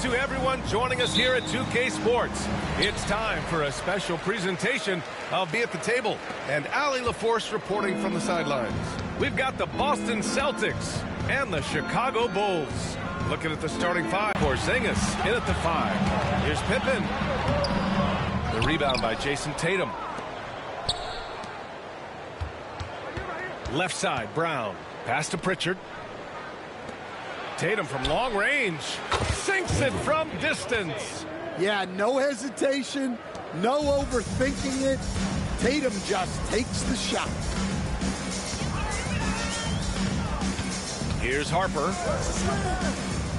To everyone joining us here at 2K Sports, it's time for a special presentation of Be at the Table, and Ali LaForce reporting from the sidelines. We've got the Boston Celtics and the Chicago Bulls. Looking at the starting five, Porzingis in at the 5. Here's Pippen. The rebound by Jason Tatum. Left side, Brown. Pass to Pritchard. Tatum from long range. Sinks it from distance. Yeah, no hesitation, no overthinking it. Tatum just takes the shot. Here's Harper.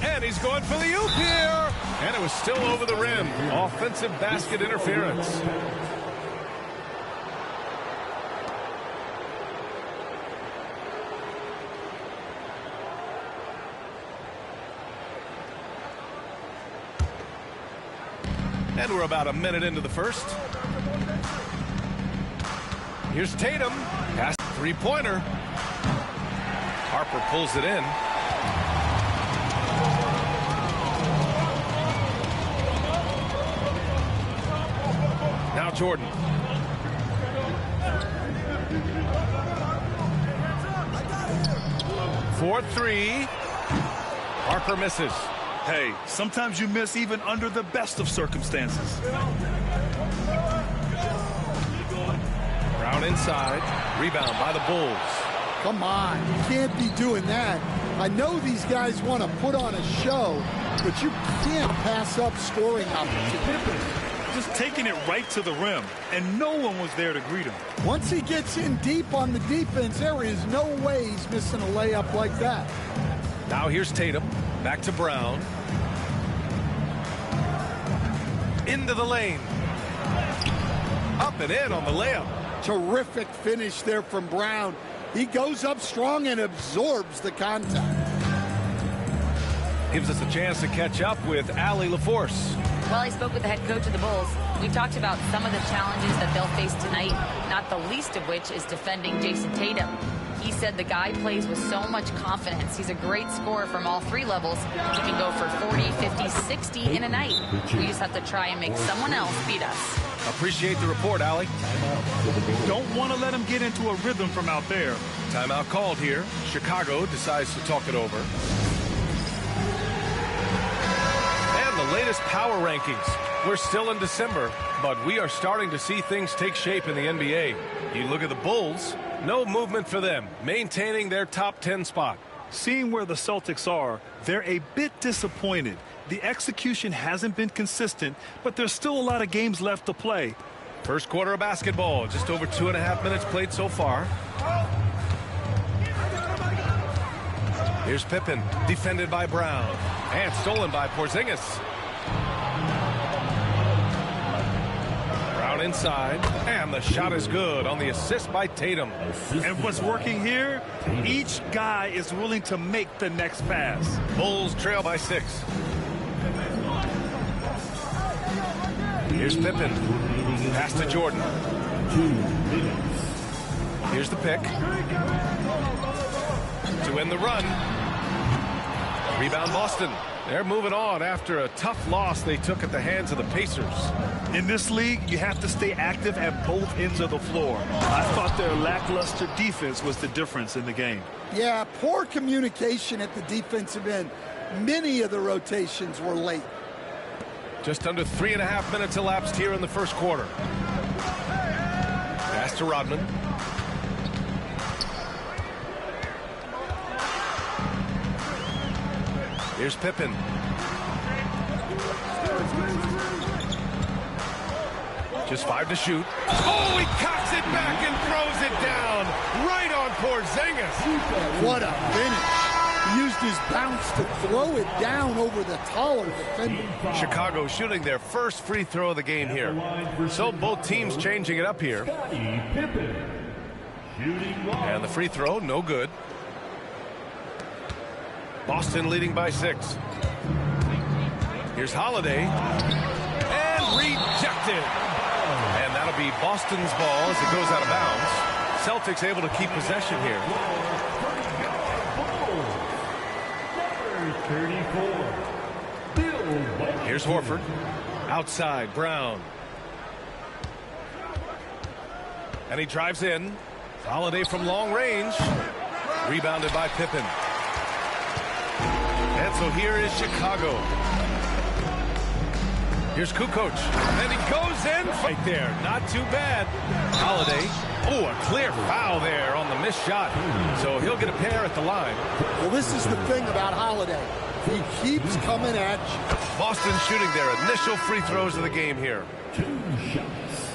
And he's going for the oop here. And it was still over the rim. Offensive basket interference. And we're about a minute into the first. Here's Tatum. Pass three-pointer. Harper pulls it in. Now Jordan. 4-3. Harper misses. Hey, sometimes you miss even under the best of circumstances. Brown inside. Rebound by the Bulls. Come on, you can't be doing that. I know these guys want to put on a show, but you can't pass up scoring opportunities. Just taking it right to the rim, and no one was there to greet him. Once he gets in deep on the defense, there is no way he's missing a layup like that. Now here's Tatum. Back to Brown. Into the lane. Up and in on the layup. Terrific finish there from Brown. He goes up strong and absorbs the contact. Gives us a chance to catch up with Ali LaForce. Well, I spoke with the head coach of the Bulls. We talked about some of the challenges that they'll face tonight, not the least of which is defending Jason Tatum. He said the guy plays with so much confidence. He's a great scorer from all three levels. He can go for 40, 50, 60 in a night. We just have to try and make someone else beat us. Appreciate the report, Ali. Don't want to let him get into a rhythm from out there. Timeout called here. Chicago decides to talk it over. And the latest power rankings. We're still in December, but we are starting to see things take shape in the NBA. You look at the Bulls. No movement for them, maintaining their top 10 spot. Seeing where the Celtics are, they're a bit disappointed. The execution hasn't been consistent, but there's still a lot of games left to play. First quarter of basketball, just over 2.5 minutes played so far. Here's Pippen, defended by Brown, and stolen by Porzingis. Brown inside, and the shot is good on the assist by Tatum. And what's working here? Each guy is willing to make the next pass. Bulls trail by 6. Here's Pippen. Pass to Jordan. Here's the pick. To end the run. Rebound Boston. They're moving on after a tough loss they took at the hands of the Pacers. In this league, you have to stay active at both ends of the floor. I thought their lackluster defense was the difference in the game. Yeah, poor communication at the defensive end. Many of the rotations were late. Just under 3.5 minutes elapsed here in the first quarter. Pass to Rodman. Here's Pippen. Just 5 to shoot. Oh, he cocks it back and throws it down. Right on Porzingis. What a finish. He used his bounce to throw it down over the taller defender. Chicago shooting their first free throw of the game here. So both teams changing it up here. And the free throw, no good. Boston leading by 6. Here's Holiday. And rejected. And that'll be Boston's ball as it goes out of bounds. Celtics able to keep possession here. 34, Bill Here's Horford. Outside, Brown. And he drives in. Holiday from long range. Rebounded by Pippen. And so here is Chicago. Here's Kukoc. And he goes in right there. Not too bad. Holiday. Oh, a clear foul there on the missed shot. So he'll get a pair at the line. Well, this is the thing about Holiday. He keeps coming at you. Boston shooting their initial free throws of the game here. 2 shots.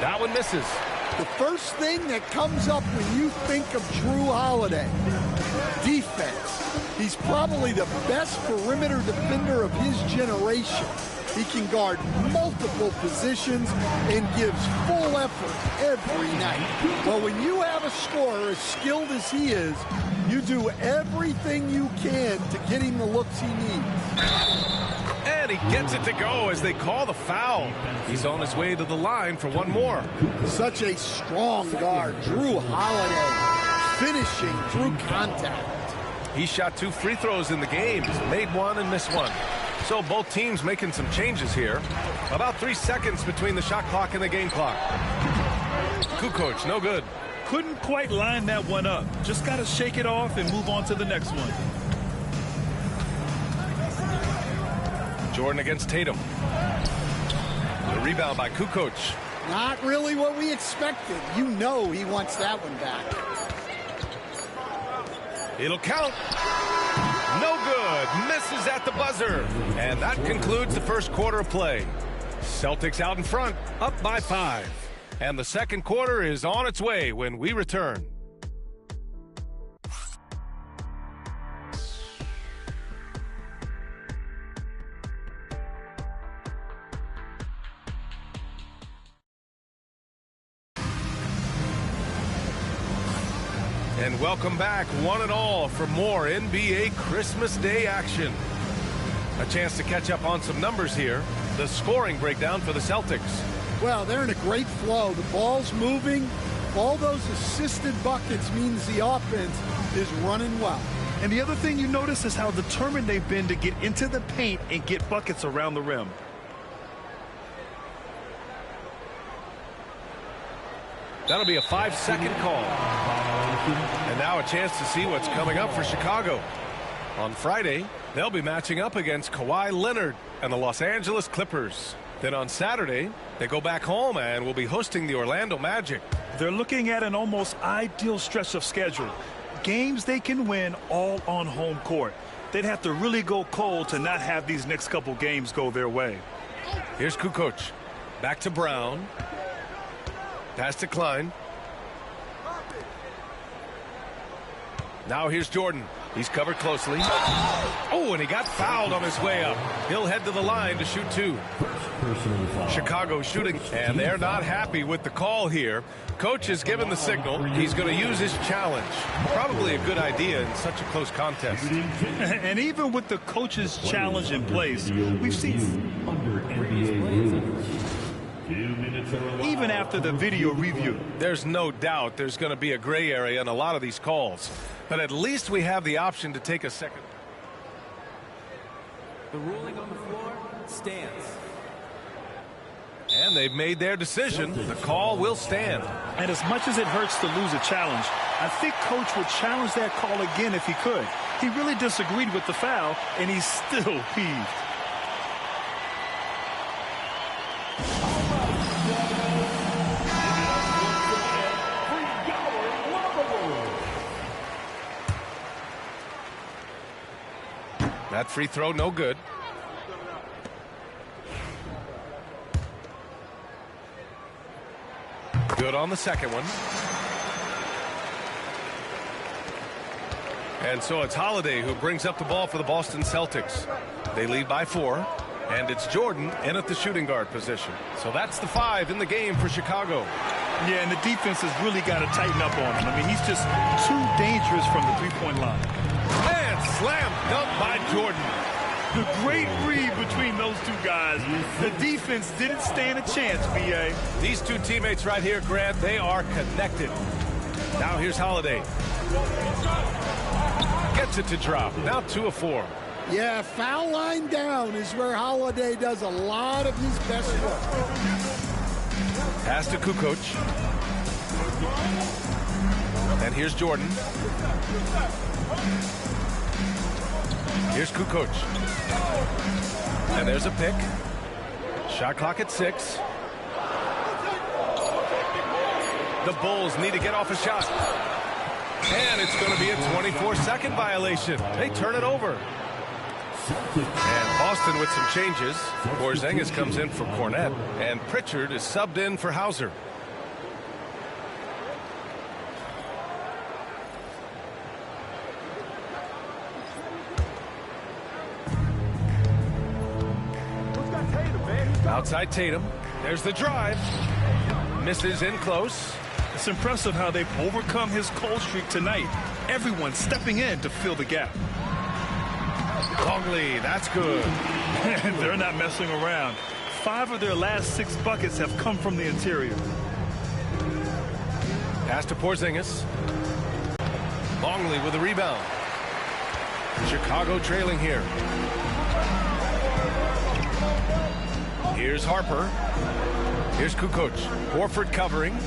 That one misses. The first thing that comes up when you think of Drew Holiday, defense. He's probably the best perimeter defender of his generation. He can guard multiple positions and gives full effort every night. Well, when you have a scorer as skilled as he is, you do everything you can to get him the looks he needs. And he gets it to go as they call the foul. He's on his way to the line for one more. Such a strong guard, Drew Holiday, finishing through contact. He shot 2 free throws in the game. He's made one and missed one. So both teams making some changes here. About 3 seconds between the shot clock and the game clock. Kukoc, no good. Couldn't quite line that one up. Just got to shake it off and move on to the next one. Jordan against Tatum. The rebound by Kukoc. Not really what we expected. You know he wants that one back. It'll count. No good. Misses at the buzzer. And that concludes the first quarter of play. Celtics out in front, up by 5. And the second quarter is on its way when we return. And welcome back, one and all, for more NBA Christmas Day action. A chance to catch up on some numbers here. The scoring breakdown for the Celtics. Well, they're in a great flow. The ball's moving. All those assisted buckets means the offense is running well. And the other thing you notice is how determined they've been to get into the paint and get buckets around the rim. That'll be a 5-second call. And now a chance to see what's coming up for Chicago. On Friday, they'll be matching up against Kawhi Leonard and the Los Angeles Clippers. Then on Saturday, they go back home and will be hosting the Orlando Magic. They're looking at an almost ideal stretch of schedule. Games they can win all on home court. They'd have to really go cold to not have these next couple games go their way. Here's Kukoc. Back to Brown. Pass to Klein. Now here's Jordan. He's covered closely. Oh, and he got fouled on his way up. He'll head to the line to shoot 2. Chicago shooting, and they're not happy with the call here. Coach has given the signal. He's going to use his challenge. Probably a good idea in such a close contest. And even with the coach's challenge in place, we've seen Under NBA rules. even after the video review. There's no doubt there's going to be a gray area in a lot of these calls. But at least we have the option to take a second. The ruling on the floor stands. And they've made their decision. The call will stand. And as much as it hurts to lose a challenge, I think Coach would challenge that call again if he could. He really disagreed with the foul, and he's still peeved. That free throw, no good. Good on the second one. And so it's Holiday who brings up the ball for the Boston Celtics. They lead by 4, and it's Jordan in at the shooting guard position. So that's the 5 in the game for Chicago. Yeah, and the defense has really got to tighten up on him. I mean, he's just too dangerous from the three-point line. And slam dunk by Jordan. The great read between those two guys. The defense didn't stand a chance, B.A. These two teammates right here, Grant, they are connected. Now here here's Holiday. Gets it to drop. Now 2 of 4. Yeah, foul line down is where Holiday does a lot of his best work. Pass to Kukoc. And here's Jordan. Here's Kukoc. And there's a pick. Shot clock at 6. The Bulls need to get off a shot. And it's going to be a 24-second violation. They turn it over. And Boston with some changes. Porzingis comes in for Cornette. And Pritchard is subbed in for Hauser. Outside Tatum. There's the drive. Misses in close. It's impressive how they've overcome his cold streak tonight. Everyone stepping in to fill the gap. Longley, that's good. They're not messing around. 5 of their last 6 buckets have come from the interior. Pass to Porzingis. Longley with a rebound. Chicago trailing here. Here's Harper. Here's Kukoc. Horford covering.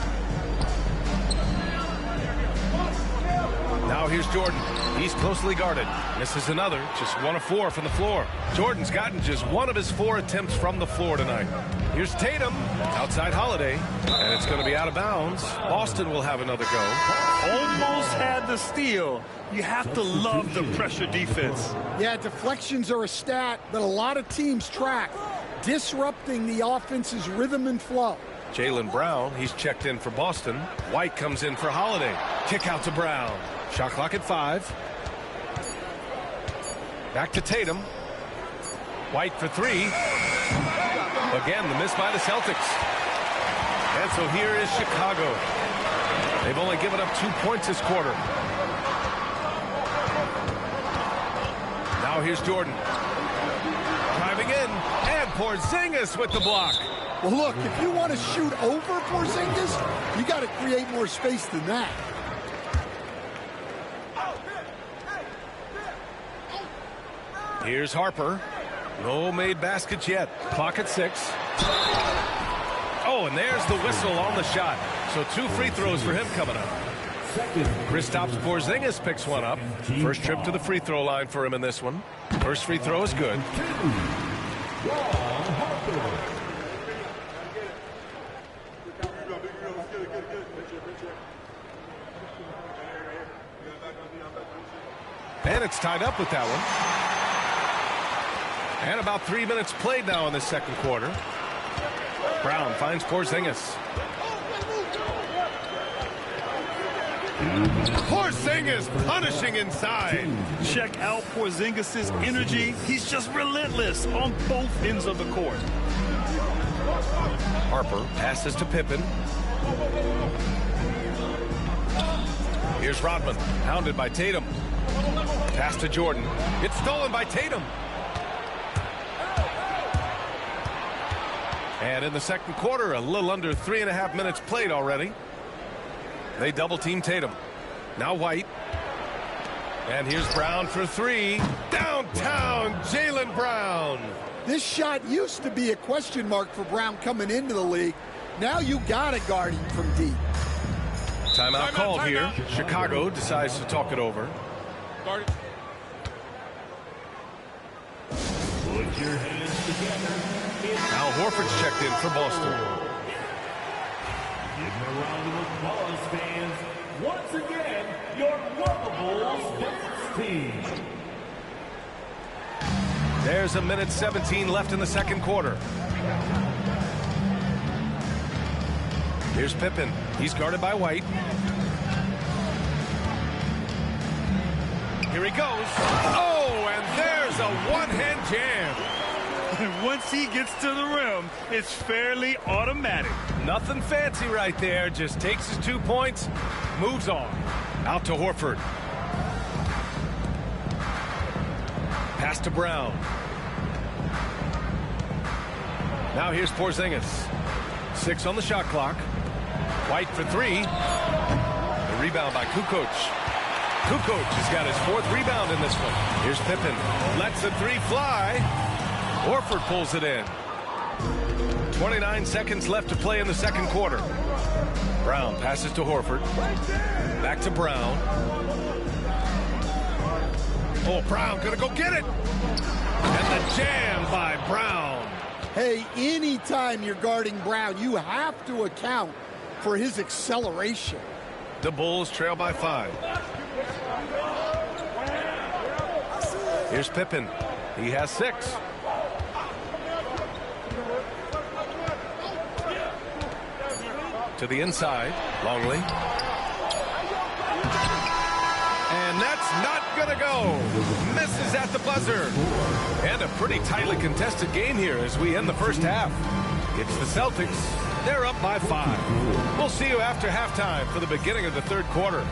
Now here's Jordan. He's closely guarded. Misses another. Just 1 of 4 from the floor. Jordan's gotten just 1 of his 4 attempts from the floor tonight. Here's Tatum. Outside Holiday. And it's going to be out of bounds. Boston will have another go. Almost had the steal. You have to love the pressure defense. Yeah, deflections are a stat that a lot of teams track, disrupting the offense's rhythm and flow. Jaylen Brown, he's checked in for Boston. White comes in for Holiday. Kick out to Brown. Shot clock at 5. Back to Tatum. White for 3. Again, the miss by the Celtics. And so here is Chicago. They've only given up 2 points this quarter. Now here's Jordan. Driving in. And Porzingis with the block. Well, look, if you want to shoot over Porzingis, you got to create more space than that. Here's Harper. No made baskets yet. Clock at 6. Oh, and there's the whistle on the shot. So 2 free throws for him coming up. Kristaps Porzingis picks one up. First trip to the free throw line for him in this one. First free throw is good. And it's tied up with that one. And about 3 minutes played now in the second quarter. Brown finds Porzingis. Porzingis punishing inside. Check out Porzingis' energy. He's just relentless on both ends of the court. Harper passes to Pippen. Here's Rodman, hounded by Tatum. Pass to Jordan. It's stolen by Tatum. And in the second quarter, a little under 3.5 minutes played already. They double-team Tatum. Now White. And here's Brown for 3. Downtown, Jaylen Brown. This shot used to be a question mark for Brown coming into the league. Now you got to guard him from deep. Timeout called here. Chicago decides to talk it over. Guard it. Put your hands together. Now Horford's checked in for Boston. Give a round of applause, fans. Once again, your lovable sports team. There's a minute 17 left in the second quarter. Here's Pippen. He's guarded by White. Here he goes. Oh, and there's a one-hand jam. And once he gets to the rim, it's fairly automatic. Nothing fancy right there. Just takes his 2 points, moves on. Out to Horford. Pass to Brown. Now here's Porzingis. 6 on the shot clock. White for 3. The rebound by Kukoc. Kukoc has got his 4th rebound in this one. Here's Pippen. Lets the 3 fly. Horford pulls it in. 29 seconds left to play in the second quarter. Brown passes to Horford. Back to Brown. Oh, Brown gonna go get it. And the jam by Brown. Hey, anytime you're guarding Brown, you have to account for his acceleration. The Bulls trail by 5. Here's Pippen. He has 6. To the inside. Longley. And that's not going to go. Misses at the buzzer. And a pretty tightly contested game here as we end the first half. It's the Celtics. They're up by 5. We'll see you after halftime for the beginning of the third quarter.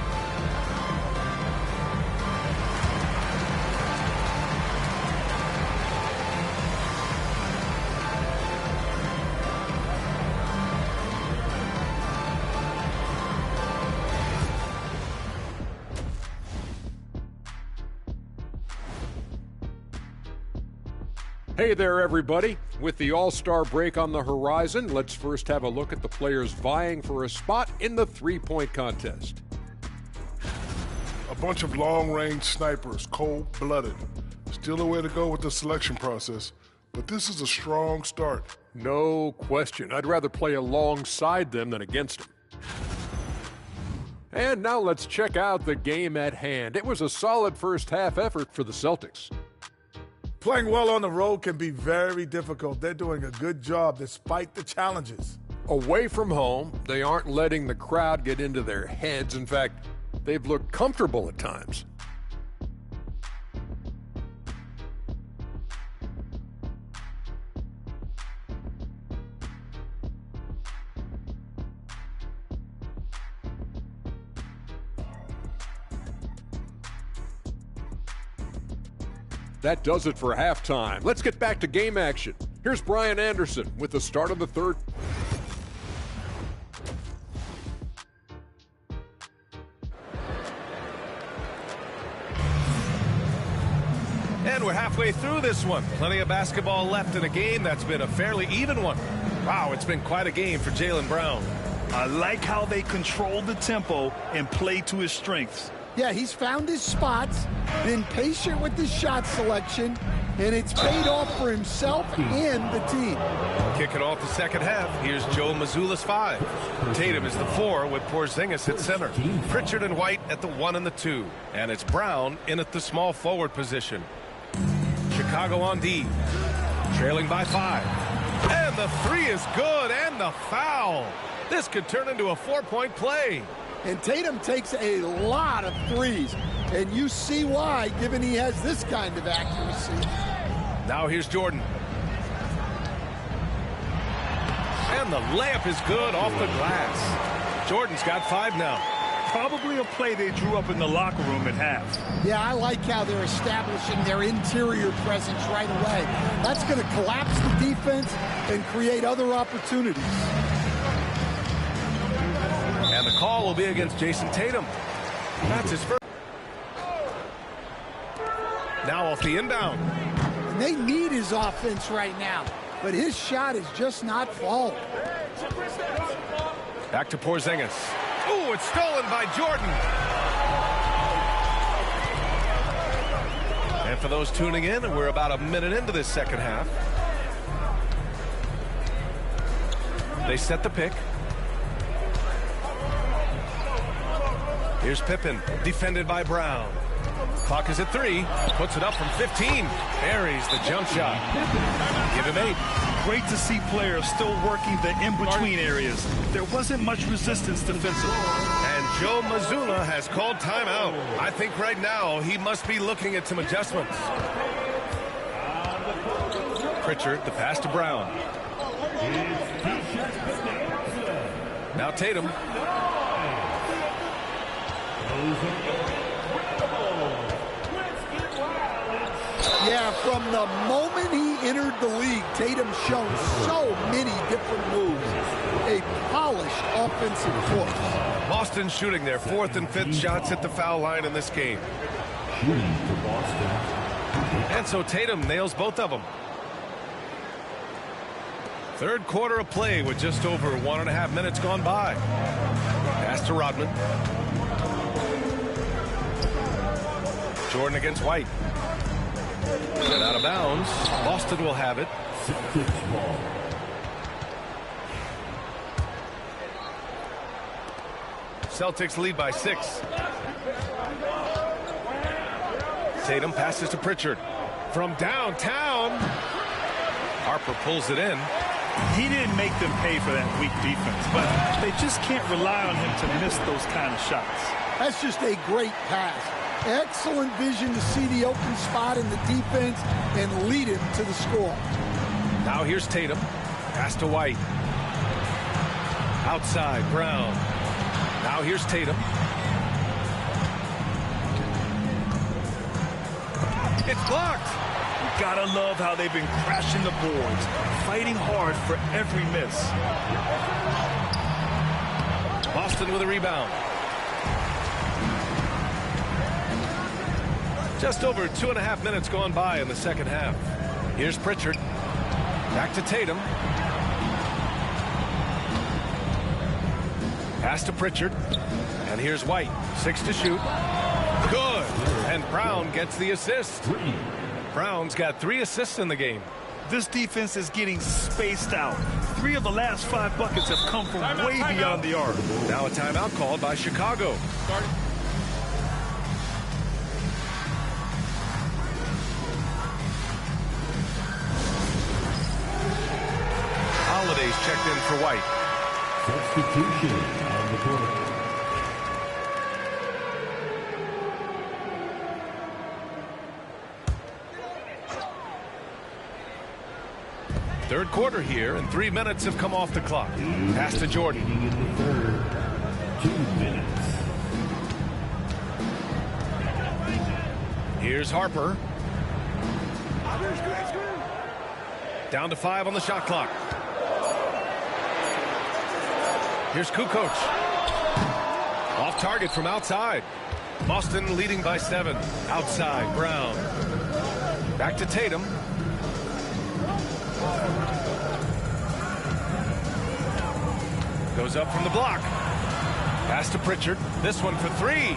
Hey there, everybody. With the All-Star break on the horizon, let's first have a look at the players vying for a spot in the three-point contest. A bunch of long-range snipers, cold-blooded. Still a way to go with the selection process, but this is a strong start. No question. I'd rather play alongside them than against them. And now let's check out the game at hand. It was a solid first-half effort for the Celtics. Playing well on the road can be very difficult. They're doing a good job despite the challenges. Away from home, they aren't letting the crowd get into their heads. In fact, they've looked comfortable at times. That does it for halftime. Let's get back to game action. Here's Brian Anderson with the start of the third. And we're halfway through this one. Plenty of basketball left in a game that's been a fairly even one. Wow, it's been quite a game for Jaylen Brown. I like how they control the tempo and play to his strengths. Yeah, he's found his spots, been patient with his shot selection, and it's paid off for himself and the team. Kicking off the second half, here's Joe Mazzulla's 5. Tatum is the 4 with Porzingis at center. Pritchard and White at the 1 and the 2. And it's Brown in at the small forward position. Chicago on D, trailing by 5. And the 3 is good, and the foul. This could turn into a 4-point play. And Tatum takes a lot of threes, and you see why, given he has this kind of accuracy. Now here's Jordan. And the layup is good off the glass. Jordan's got 5 now. Probably a play they drew up in the locker room at half. Yeah, I like how they're establishing their interior presence right away. That's going to collapse the defense and create other opportunities. And the call will be against Jason Tatum. That's his first. Now off the inbound. And they need his offense right now, but his shot is just not falling. Back to Porzingis. Ooh, it's stolen by Jordan. And for those tuning in, we're about a minute into this second half. They set the pick. Here's Pippen, defended by Brown. Clock is at 3. Puts it up from 15. Buries the jump shot. Give him 8. Great to see players still working the in-between areas. There wasn't much resistance defensively. And Joe Mazzulla has called timeout. I think right now he must be looking at some adjustments. Pritchard, the pass to Brown. Now Tatum. Yeah, from the moment he entered the league, Tatum's shown so many different moves. A polished offensive force. Boston shooting their 4th and 5th shots at the foul line in this game. Shooting for Boston. And so Tatum nails both of them. Third quarter of play with just over 1.5 minutes gone by. Pass to Rodman. Jordan against White. And out of bounds. Boston will have it. Celtics ball. Celtics lead by 6. Tatum passes to Pritchard. From downtown. Harper pulls it in. He didn't make them pay for that weak defense, but they just can't rely on him to miss those kind of shots. That's just a great pass. Excellent vision to see the open spot in the defense and lead him to the score. Now here's Tatum. Pass to White. Outside, Brown. Now here's Tatum. It's blocked. You gotta love how they've been crashing the boards, fighting hard for every miss. Boston with a rebound. Just over 2.5 minutes gone by in the second half. Here's Pritchard. Back to Tatum. Pass to Pritchard. And here's White. 6 to shoot. Good. And Brown gets the assist. Brown's got 3 assists in the game. This defense is getting spaced out. 3 of the last 5 buckets have come from way beyond the arc. Now a timeout called by Chicago. Holiday's checked in for White. Substitution on the court. Third quarter here, and 3 minutes have come off the clock. Pass to Jordan. In the third, 2 minutes. Here's Harper. Down to 5 on the shot clock. Here's Kukoc. Off target from outside. Boston leading by 7. Outside, Brown. Back to Tatum. Goes up from the block. Pass to Pritchard. This one for 3.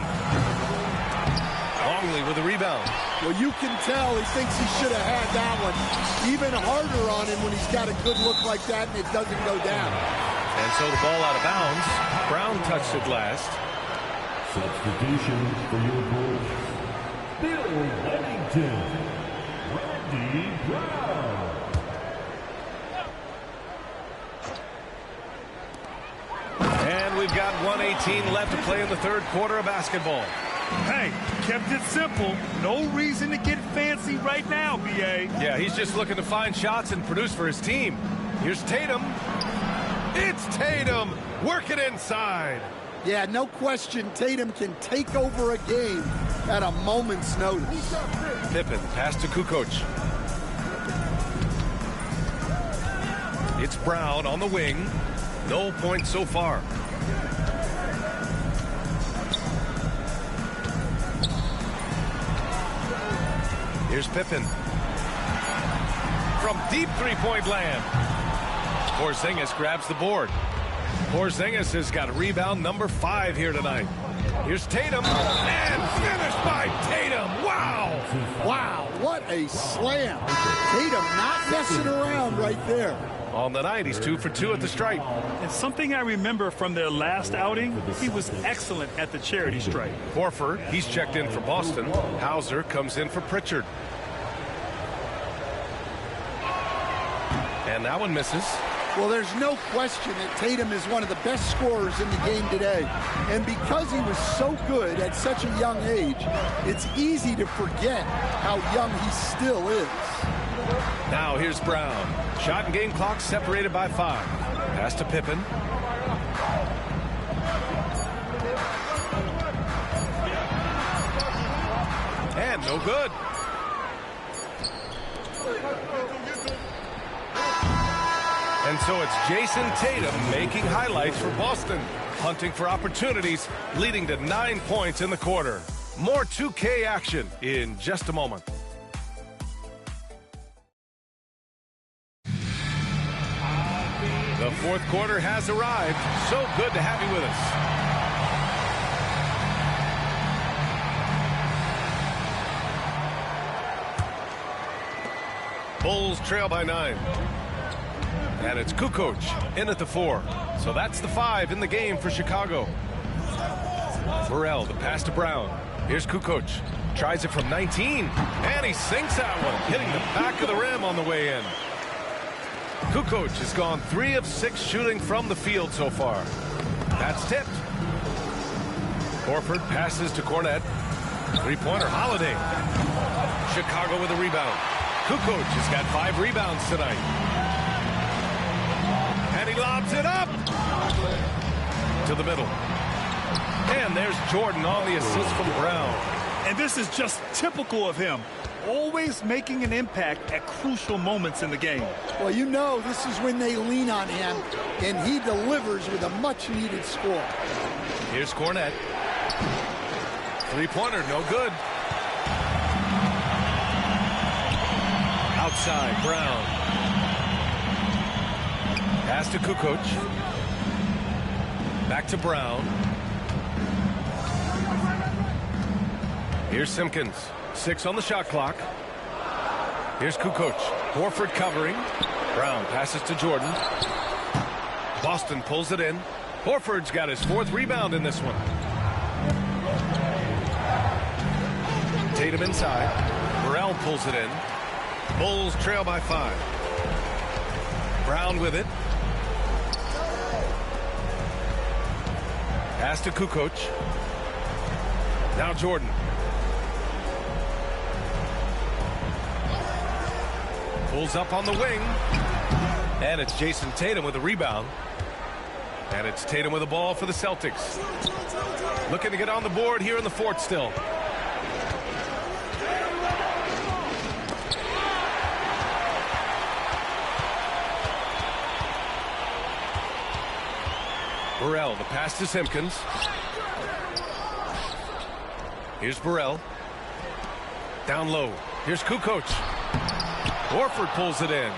Longley with the rebound. Well, you can tell he thinks he should have had that one. Even harder on him when he's got a good look like that and it doesn't go down. And so the ball out of bounds. Brown touched it last. Substitution for your Bulls. Bill Wennington. Randy Brown. And we've got 1:18 left to play in the third quarter of basketball. Hey, kept it simple. No reason to get fancy right now, B.A. Yeah, he's just looking to find shots and produce for his team. Here's Tatum. It's Tatum working inside. Yeah, no question Tatum can take over a game at a moment's notice. Pippen, pass to Kukoc. It's Brown on the wing. No points so far. Here's Pippen. From deep three-point land. Porzingis grabs the board. Porzingis has got rebound number 5 here tonight. Here's Tatum. And finished by Tatum. Wow. Wow, what a slam. Tatum not messing around right there. On the night, he's 2 for 2 at the stripe. And something I remember from their last outing, he was excellent at the charity stripe. Horford, he's checked in for Boston. Hauser comes in for Pritchard. And that one misses. Well, there's no question that Tatum is one of the best scorers in the game today. And because he was so good at such a young age, it's easy to forget how young he still is. Now here's Brown. Shot and game clock separated by 5. Pass to Pippen. And no good. And so it's Jason Tatum making highlights for Boston, hunting for opportunities, leading to 9 points in the quarter. More 2K action in just a moment. The fourth quarter has arrived. So good to have you with us. Bulls trail by 9. And it's Kukoc in at the 4. So that's the 5 in the game for Chicago. Burrell, the pass to Brown. Here's Kukoc. Tries it from 19. And he sinks that one, hitting the back of the rim on the way in. Kukoc has gone 3 of 6 shooting from the field so far. That's tipped. Horford passes to Cornet. Three-pointer, Holiday. Chicago with a rebound. Kukoc has got 5 rebounds tonight. And he lobs it up to the middle. And there's Jordan on the assist from Brown. And this is just typical of him. Always making an impact at crucial moments in the game. Well, you know this is when they lean on him, and he delivers with a much-needed score. Here's Cornet. Three-pointer, no good. Outside, Brown. Pass to Kukoc. Back to Brown. Here's Simpkins. 6 on the shot clock. Here's Kukoc. Horford covering. Brown passes to Jordan. Boston pulls it in. Horford's got his 4th rebound in this one. Tatum inside. Burrell pulls it in. Bulls trail by 5. Brown with it. Pass to Kukoc. Now Jordan. Pulls up on the wing. And it's Jason Tatum with a rebound. And it's Tatum with the ball for the Celtics. Looking to get on the board here in the fourth still. Burrell, the pass to Simpkins. Here's Burrell. Down low. Here's Kukoc. Horford pulls it in.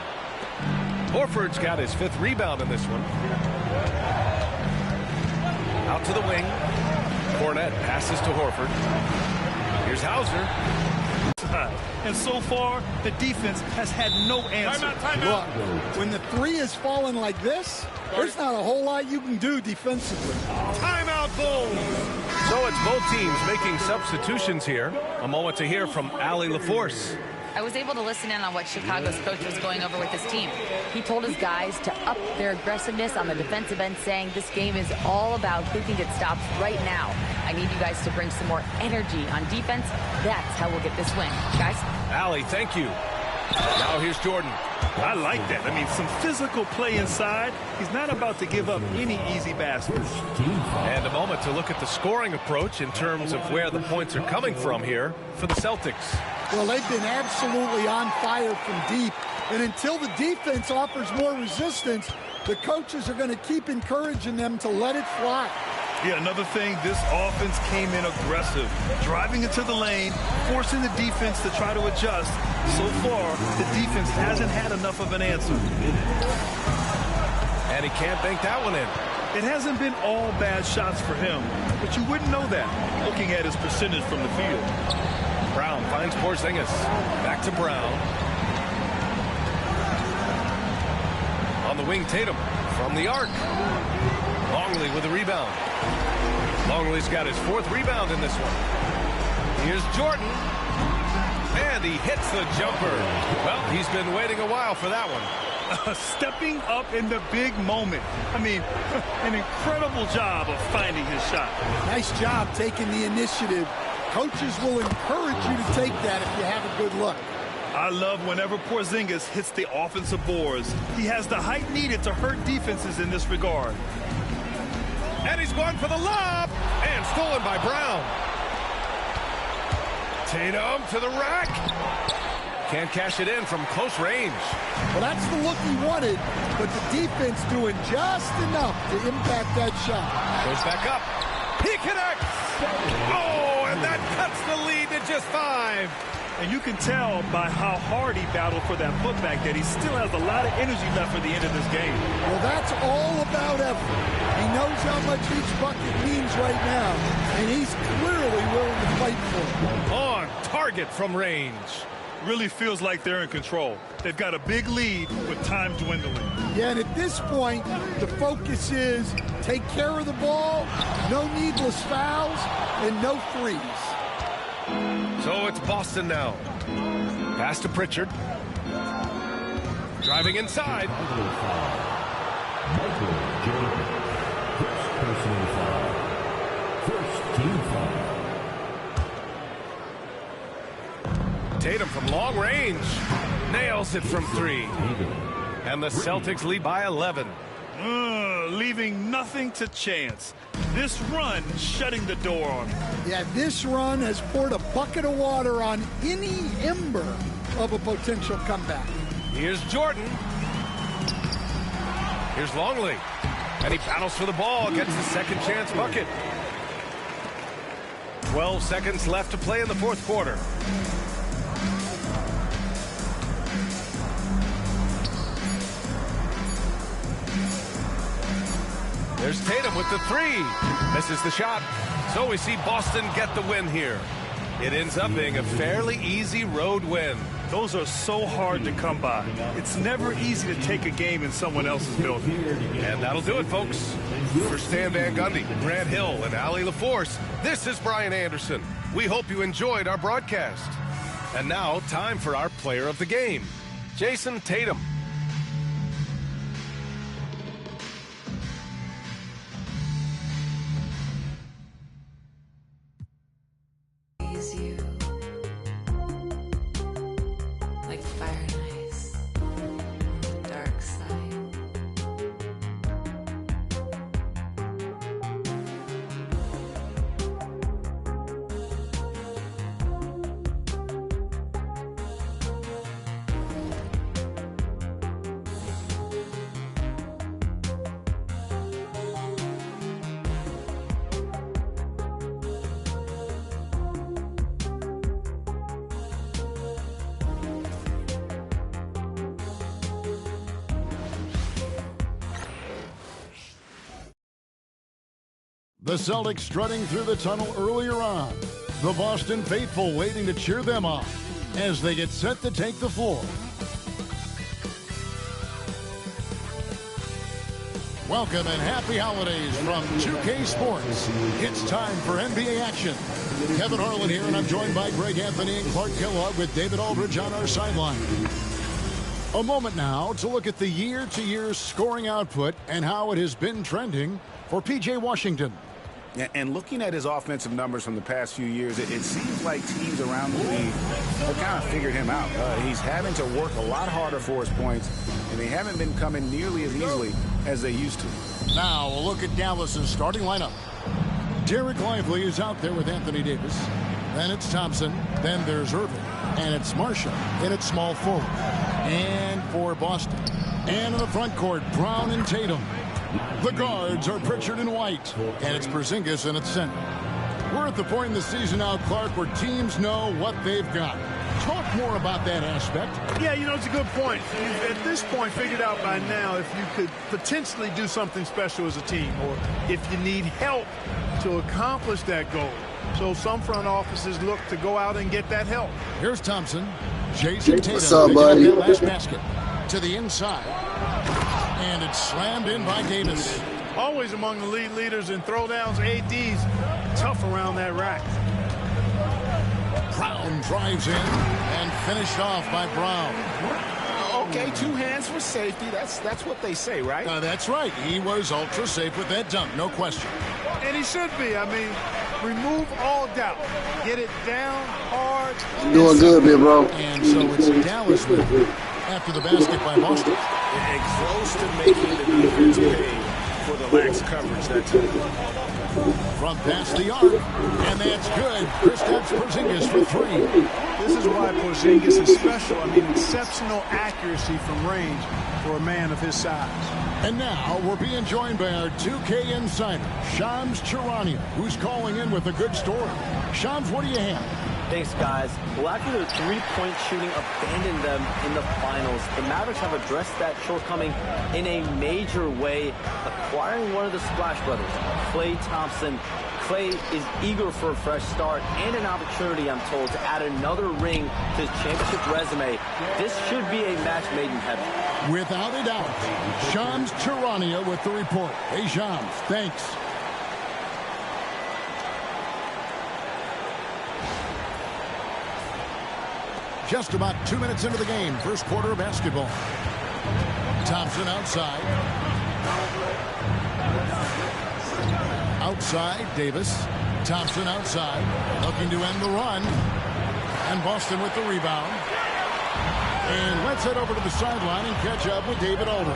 Horford's got his 5th rebound in this one. Out to the wing. Cornet passes to Horford. Here's Hauser. And so far, the defense has had no answer. Look, when the 3 is falling like this, there's not a whole lot you can do defensively. Timeout, Bulls. So it's both teams making substitutions here. A moment to hear from Allie LaForce. I was able to listen in on what Chicago's coach was going over with his team. He told his guys to up their aggressiveness on the defensive end, saying this game is all about who can get stops right now. I need you guys to bring some more energy on defense. That's how we'll get this win. Guys? Allie, thank you. Now here's Jordan. I like that. I mean, some physical play inside. He's not about to give up any easy baskets. And a moment to look at the scoring approach in terms of where the points are coming from here for the Celtics. Well, they've been absolutely on fire from deep. And until the defense offers more resistance, the coaches are going to keep encouraging them to let it fly. Yeah, another thing, this offense came in aggressive, driving into the lane, forcing the defense to try to adjust. So far, the defense hasn't had enough of an answer. And he can't bank that one in. It hasn't been all bad shots for him, but you wouldn't know that looking at his percentage from the field. Brown finds Porzingis. Back to Brown. On the wing, Tatum from the arc. Longley with a rebound. Longley's got his 4th rebound in this one. Here's Jordan. And he hits the jumper. Well, he's been waiting a while for that one. Stepping up in the big moment. I mean, an incredible job of finding his shot. Nice job taking the initiative. Coaches will encourage you to take that if you have a good look. I love whenever Porzingis hits the offensive boards. He has the height needed to hurt defenses in this regard. And he's going for the lob. And stolen by Brown. Tatum to the rack. Can't cash it in from close range. Well, that's the look he wanted, but the defense doing just enough to impact that shot. Goes back up. He connects. Oh, and that cuts the lead to just 5. And you can tell by how hard he battled for that putback that he still has a lot of energy left for the end of this game. Well, that's all about effort. He knows how much each bucket means right now, and he's clearly willing to fight for it. On target from range. Really feels like they're in control. They've got a big lead with time dwindling. Yeah, and at this point, the focus is take care of the ball, no needless fouls, and no threes. So it's Boston now. Pass to Pritchard. Driving inside. Michael Jordan. First personal foul. First team foul. Tatum from long range. Nails it from 3. And the Celtics lead by 11. Leaving nothing to chance. This run shutting the door on him. Yeah, this run has poured a bucket of water on any ember of a potential comeback. Here's Jordan. Here's Longley. And he battles for the ball, gets the second chance bucket. 12 seconds left to play in the fourth quarter. There's Tatum with the 3. Misses the shot. So we see Boston get the win here. It ends up being a fairly easy road win. Those are so hard to come by. It's never easy to take a game in someone else's building. And that'll do it, folks. For Stan Van Gundy, Grant Hill, and Allie LaForce, this is Brian Anderson. We hope you enjoyed our broadcast. And now, time for our player of the game, Jason Tatum. The Celtics strutting through the tunnel earlier on. The Boston faithful waiting to cheer them on as they get set to take the floor. Welcome and happy holidays from 2K Sports. It's time for NBA action. Kevin Harlan here, and I'm joined by Greg Anthony and Clark Kellogg with David Aldridge on our sideline. A moment now to look at the year-to-year scoring output and how it has been trending for P.J. Washington. And looking at his offensive numbers from the past few years, it seems like teams around the league have kind of figured him out. He's having to work a lot harder for his points, and they haven't been coming nearly as easily as they used to. Now a look at Dallas's starting lineup. Derek Lively is out there with Anthony Davis. Then it's Thompson. Then there's Irving. And it's Marshall in its small forward. And for Boston. And in the front court, Brown and Tatum. The guards are Pritchard and White, and it's Porzingis in its center. We're at the point in the season now, Clark, where teams know what they've got. Talk more about that aspect. Yeah, you know, it's a good point. You've, at this point, figured out by now if you could potentially do something special as a team, or if you need help to accomplish that goal. So some front offices look to go out and get that help. Here's Thompson. Jason Tatum. What's up, buddy? Last basket to the inside. And it's slammed in by Davis. Always among the lead leaders in throwdowns. AD's tough around that rack. Brown drives in and finished off by Brown. Okay, 2 hands for safety. That's what they say, right? That's right. He was ultra safe with that dunk, no question. And he should be. I mean, remove all doubt. Get it down hard. I'm doing good, big bro. And so it's Dallas after the basket by Boston. And close to making the defense pay for the lax coverage that time. From past the arc, and that's good. Kristaps Porzingis for three. This is why Porzingis is special. I mean, exceptional accuracy from range for a man of his size. And now we're being joined by our 2K insider, Shams Charania, who's calling in with a good story. Shams, what do you have? Thanks, guys. Well, after their three-point shooting abandoned them in the finals, the Mavericks have addressed that shortcoming in a major way, acquiring one of the Splash Brothers, Klay Thompson. Klay is eager for a fresh start and an opportunity, I'm told, to add another ring to his championship resume. This should be a match made in heaven. Without a doubt. Shams Charania with the report. Hey, Shams, thanks. Just about 2 minutes into the game, first quarter of basketball. Thompson outside. Outside, Davis. Thompson outside, looking to end the run. And Boston with the rebound. And let's head over to the sideline and catch up with David Alder.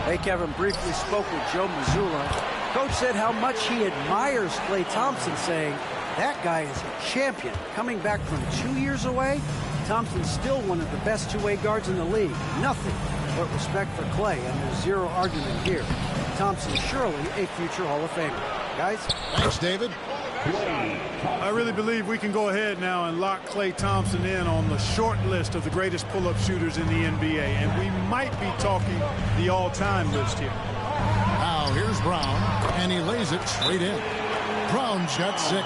Hey, Kevin, briefly spoke with Joe Mazzulla. Coach said how much he admires Klay Thompson, saying that guy is a champion. Coming back from 2 years away, Thompson's still one of the best two-way guards in the league. Nothing but respect for Klay, and there's zero argument here. Thompson surely a future Hall of Famer. Guys? Thanks, David. I really believe we can go ahead now and lock Klay Thompson in on the short list of the greatest pull-up shooters in the NBA, and we might be talking the all-time list here. Now here's Brown, and he lays it straight in. Brown's got 6.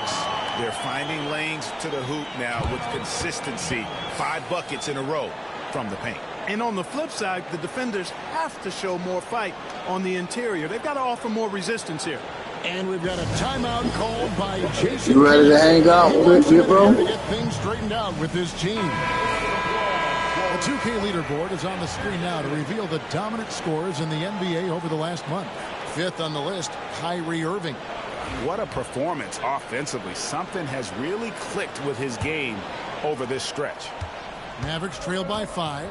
They're finding lanes to the hoop now with consistency. 5 buckets in a row from the paint. And on the flip side, the defenders have to show more fight on the interior. They've got to offer more resistance here. And we've got a timeout called by Jason. You ready to hang out with me, bro? To get things straightened out with his team. The 2K leaderboard is on the screen now to reveal the dominant scores in the NBA over the last month. 5th on the list, Kyrie Irving. What a performance offensively. Something has really clicked with his game over this stretch. Mavericks trail by 5.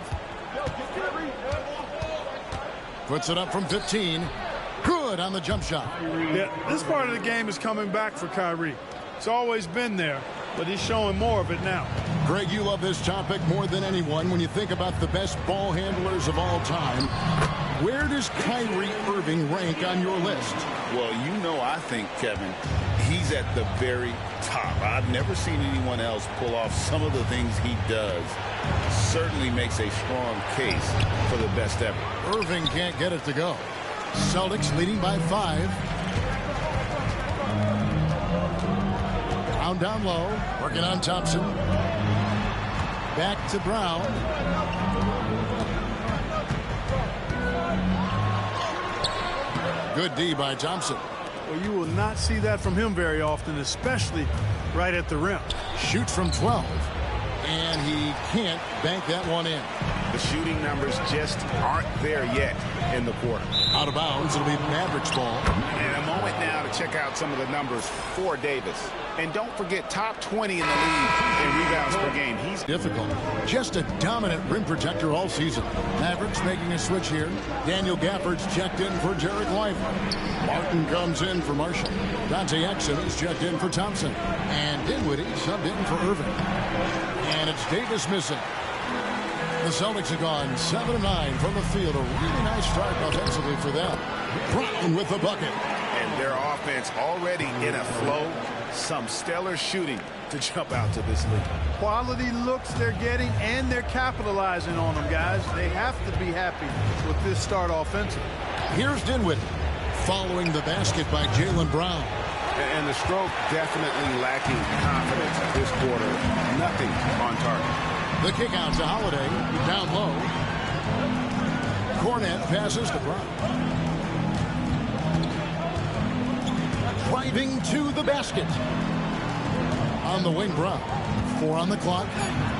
Puts it up from 15. Good on the jump shot. Yeah, this part of the game is coming back for Kyrie. It's always been there, but he's showing more of it now. Greg, you love this topic more than anyone. When you think about the best ball handlers of all time, where does Kyrie Irving rank on your list? Well, you know, I think, Kevin, he's at the very top. I've never seen anyone else pull off some of the things he does. Certainly makes a strong case for the best ever. Irving can't get it to go. Celtics leading by 5. Brown down low, working on Thompson. Back to Brown. Good D by Thompson. Well, you will not see that from him very often, especially right at the rim. Shoots from 12, and he can't bank that one in. The shooting numbers just aren't there yet in the quarter. Out of bounds, it'll be Mavericks ball. And a moment now to check out some of the numbers for Davis. And don't forget, top 20 in the league in rebounds per game. He's difficult. Just a dominant rim protector all season. Mavericks making a switch here. Daniel Gafford's checked in for Jarek Lively. Martin comes in for Marshall. Dante Exum is checked in for Thompson. And Dinwiddie subbed in for Irving. And it's Davis missing. The Celtics have gone 7 of 9 from the field. A really nice start offensively for them. Brown with the bucket. And their offense already in a flow. Some stellar shooting to jump out to this league. Quality looks they're getting, and they're capitalizing on them, guys. They have to be happy with this start offensively. Here's Dinwiddie following the basket by Jaylen Brown. And the stroke definitely lacking confidence this quarter. Nothing on target. The kick out to Holiday. Down low. Cornet passes to Brown. Driving to the basket. On the wing, Brown. 4 on the clock.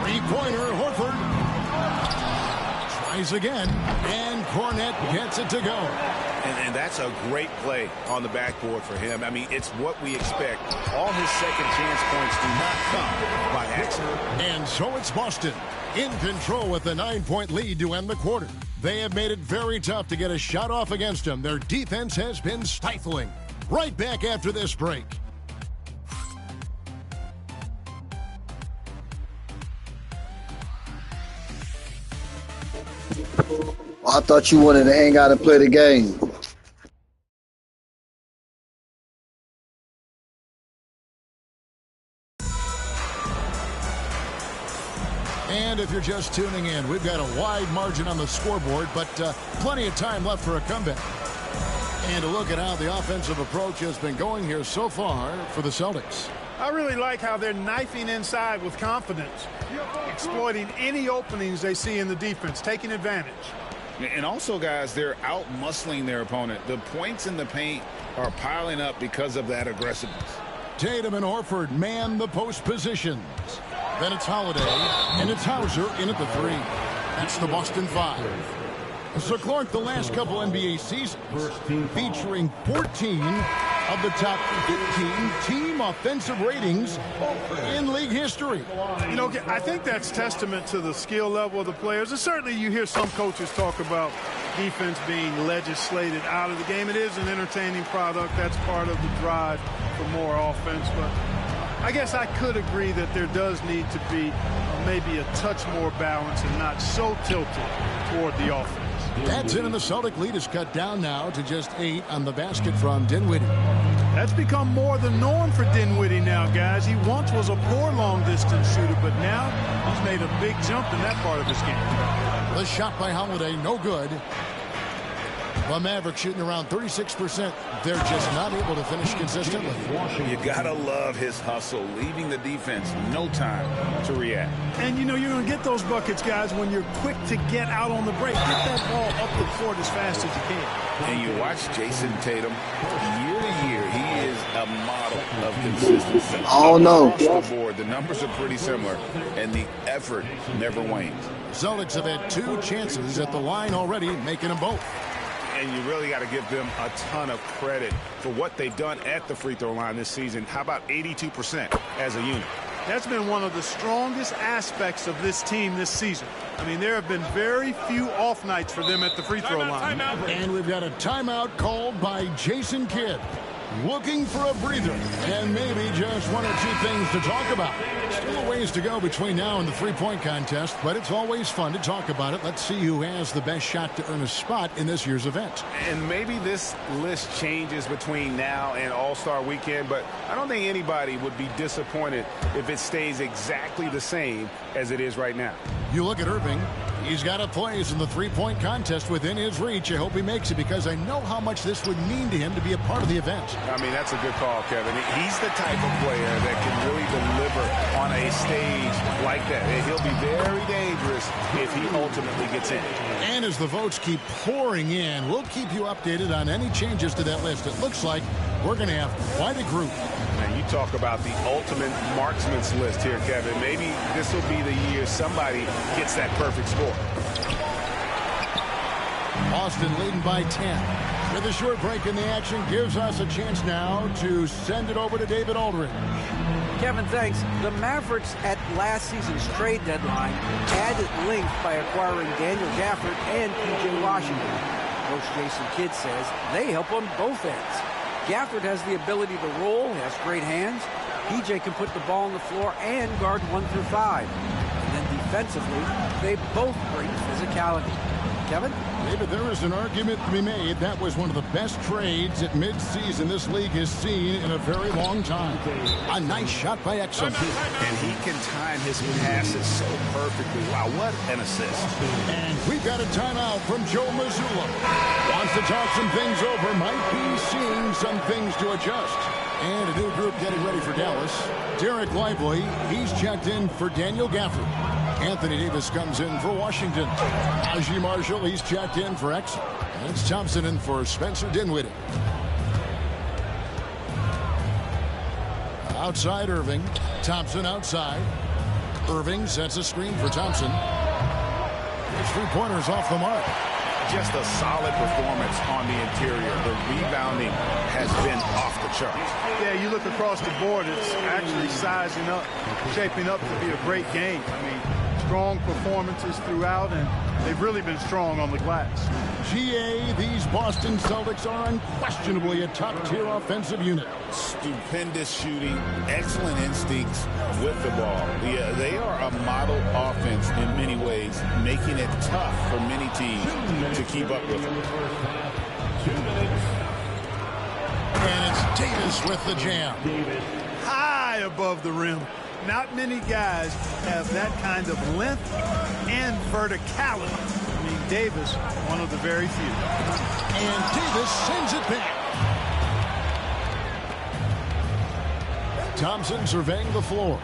3-pointer, Horford. Tries again. And Cornet gets it to go. And that's a great play on the backboard for him. I mean, it's what we expect. All his second chance points do not come by accident. And so it's Boston in control with the 9-point lead to end the quarter. They have made it very tough to get a shot off against them. Their defense has been stifling. Right back after this break. I thought you wanted to hang out and play the game. And if you're just tuning in, we've got a wide margin on the scoreboard, but plenty of time left for a comeback. And a look at how the offensive approach has been going here so far for the Celtics. I really like how they're knifing inside with confidence, exploiting any openings they see in the defense, taking advantage. And also, guys, they're out-muscling their opponent. The points in the paint are piling up because of that aggressiveness. Tatum and Horford man the post positions. Then it's Holiday, and it's Hauser in at the 3. That's the Boston 5. So, Clark, the last couple NBA seasons featuring 14 of the top 15 team offensive ratings in league history. You know, I think that's testament to the skill level of the players. And certainly you hear some coaches talk about defense being legislated out of the game. It is an entertaining product. That's part of the drive for more offense. But I guess I could agree that there does need to be maybe a touch more balance and not so tilted toward the offense. That's it, and the Celtic lead is cut down now to just 8 on the basket from Dinwiddie. That's become more the norm for Dinwiddie now, guys. He once was a poor long-distance shooter, but now he's made a big jump in that part of his game. The shot by Holiday, no good. The Mavericks shooting around 36%. They're just not able to finish consistently. You gotta love his hustle, leaving the defense no time to react. And you know you're going to get those buckets, guys, when you're quick to get out on the break. Get that ball up the court as fast as you can. And you watch Jason Tatum, year to year, he is a model of consistency. Oh, no. Across the board, the numbers are pretty similar, and the effort never wanes. Celtics have had 2 chances at the line already, making them both. And you really got to give them a ton of credit for what they've done at the free throw line this season. How about 82% as a unit? That's been one of the strongest aspects of this team this season. I mean, there have been very few off nights for them at the free throw line. And we've got a timeout called by Jason Kidd. Looking for a breather and maybe just 1 or 2 things to talk about. Still a ways to go between now and the three-point contest, but it's always fun to talk about it. Let's see who has the best shot to earn a spot in this year's event. And maybe this list changes between now and All-Star Weekend, but I don't think anybody would be disappointed if it stays exactly the same as it is right now. You look at Irving. He's got a place in the three-point contest within his reach. I hope he makes it because I know how much this would mean to him to be a part of the event. I mean, that's a good call, Kevin. He's the type of player that can really deliver on a stage like that. And he'll be very dangerous if he ultimately gets in. And as the votes keep pouring in, we'll keep you updated on any changes to that list. It looks like we're going to have quite a group. And you talk about the ultimate marksman's list here, Kevin. Maybe this will be the year somebody gets that perfect score. Boston leading by 10. With a short break in the action gives us a chance now to send it over to David Aldridge. Kevin, thanks. The Mavericks at last season's trade deadline added length by acquiring Daniel Gafford and P.J. Washington. Coach Jason Kidd says they help on both ends. Gafford has the ability to roll, has great hands. P.J. can put the ball on the floor and guard 1 through 5. And then defensively, they both bring physicality. Kevin? David, there is an argument to be made. That was one of the best trades at midseason this league has seen in a very long time. A nice shot by Exum. And he can time his passes so perfectly. Wow, what an assist. And we've got a timeout from Joe Mazzulla. Wants to talk some things over. Might be seeing some things to adjust. And a new group getting ready for Dallas. Derek Lively, he's checked in for Daniel Gafford. Anthony Davis comes in for Washington. Najee Marshall, he's checked in for Exum. And it's Thompson in for Spencer Dinwiddie. Outside Irving. Thompson outside. Irving sets a screen for Thompson. His three-pointer's off the mark. just a solid performance on the interior. The rebounding has been off the charts. Yeah, you look across the board, it's actually sizing up, shaping up to be a great game. I mean, strong performances throughout, and they've really been strong on the glass. GA, these Boston Celtics are unquestionably a top-tier offensive unit. Stupendous shooting, excellent instincts with the ball. Yeah, they are a model offense in many ways, making it tough for many teams to keep up with them. And it's Davis with the jam. High above the rim. Not many guys have that kind of length and verticality. I mean, Davis, one of the very few. And Davis sends it back. Thompson surveying the floor.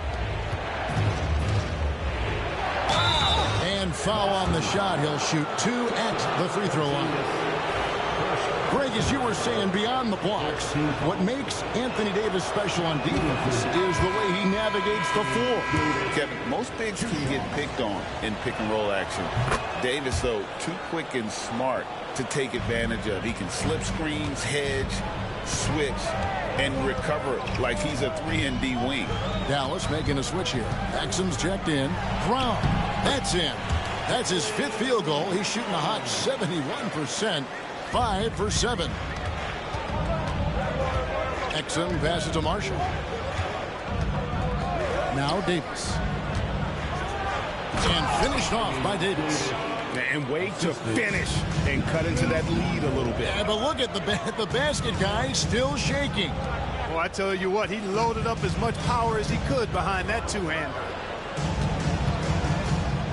And foul on the shot. He'll shoot 2 at the free throw line. Greg, as you were saying, beyond the blocks, what makes Anthony Davis special on defense is the way he navigates the floor. Kevin, most bigs can get picked on in pick-and-roll action. Davis, though, too quick and smart to take advantage of. He can slip screens, hedge, switch, and recover like he's a 3-and-D wing. Dallas making a switch here. Exum's checked in. Brown, that's in. That's his 5th field goal. He's shooting a hot 71%. 5 for 7. Exum passes to Marshall. Now Davis. And finished off by Davis. And wait to finish and cut into that lead a little bit. Yeah, but look at the basket guy still shaking. Well, I tell you what, he loaded up as much power as he could behind that two-hander.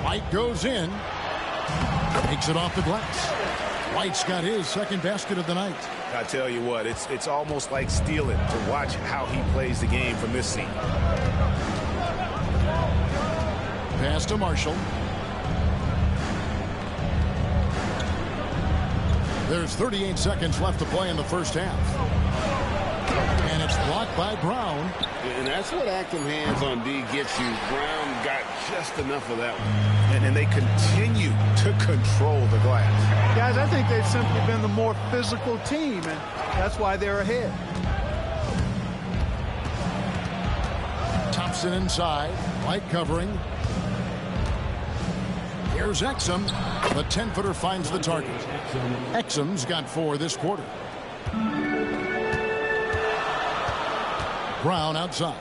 White goes in. Takes it off the glass. White's got his 2nd basket of the night. I tell you what, it's almost like stealing to watch how he plays the game from this seat. Pass to Marshall. There's 38 seconds left to play in the first half. And it's blocked by Brown. And that's what active hands on D gets you. Brown got just enough of that one. And they continue to control the glass. Guys, I think they've simply been the more physical team, and that's why they're ahead. Thompson inside. White covering. Here's Exum. The 10-footer finds the target. Exum's got 4 this quarter. Brown outside.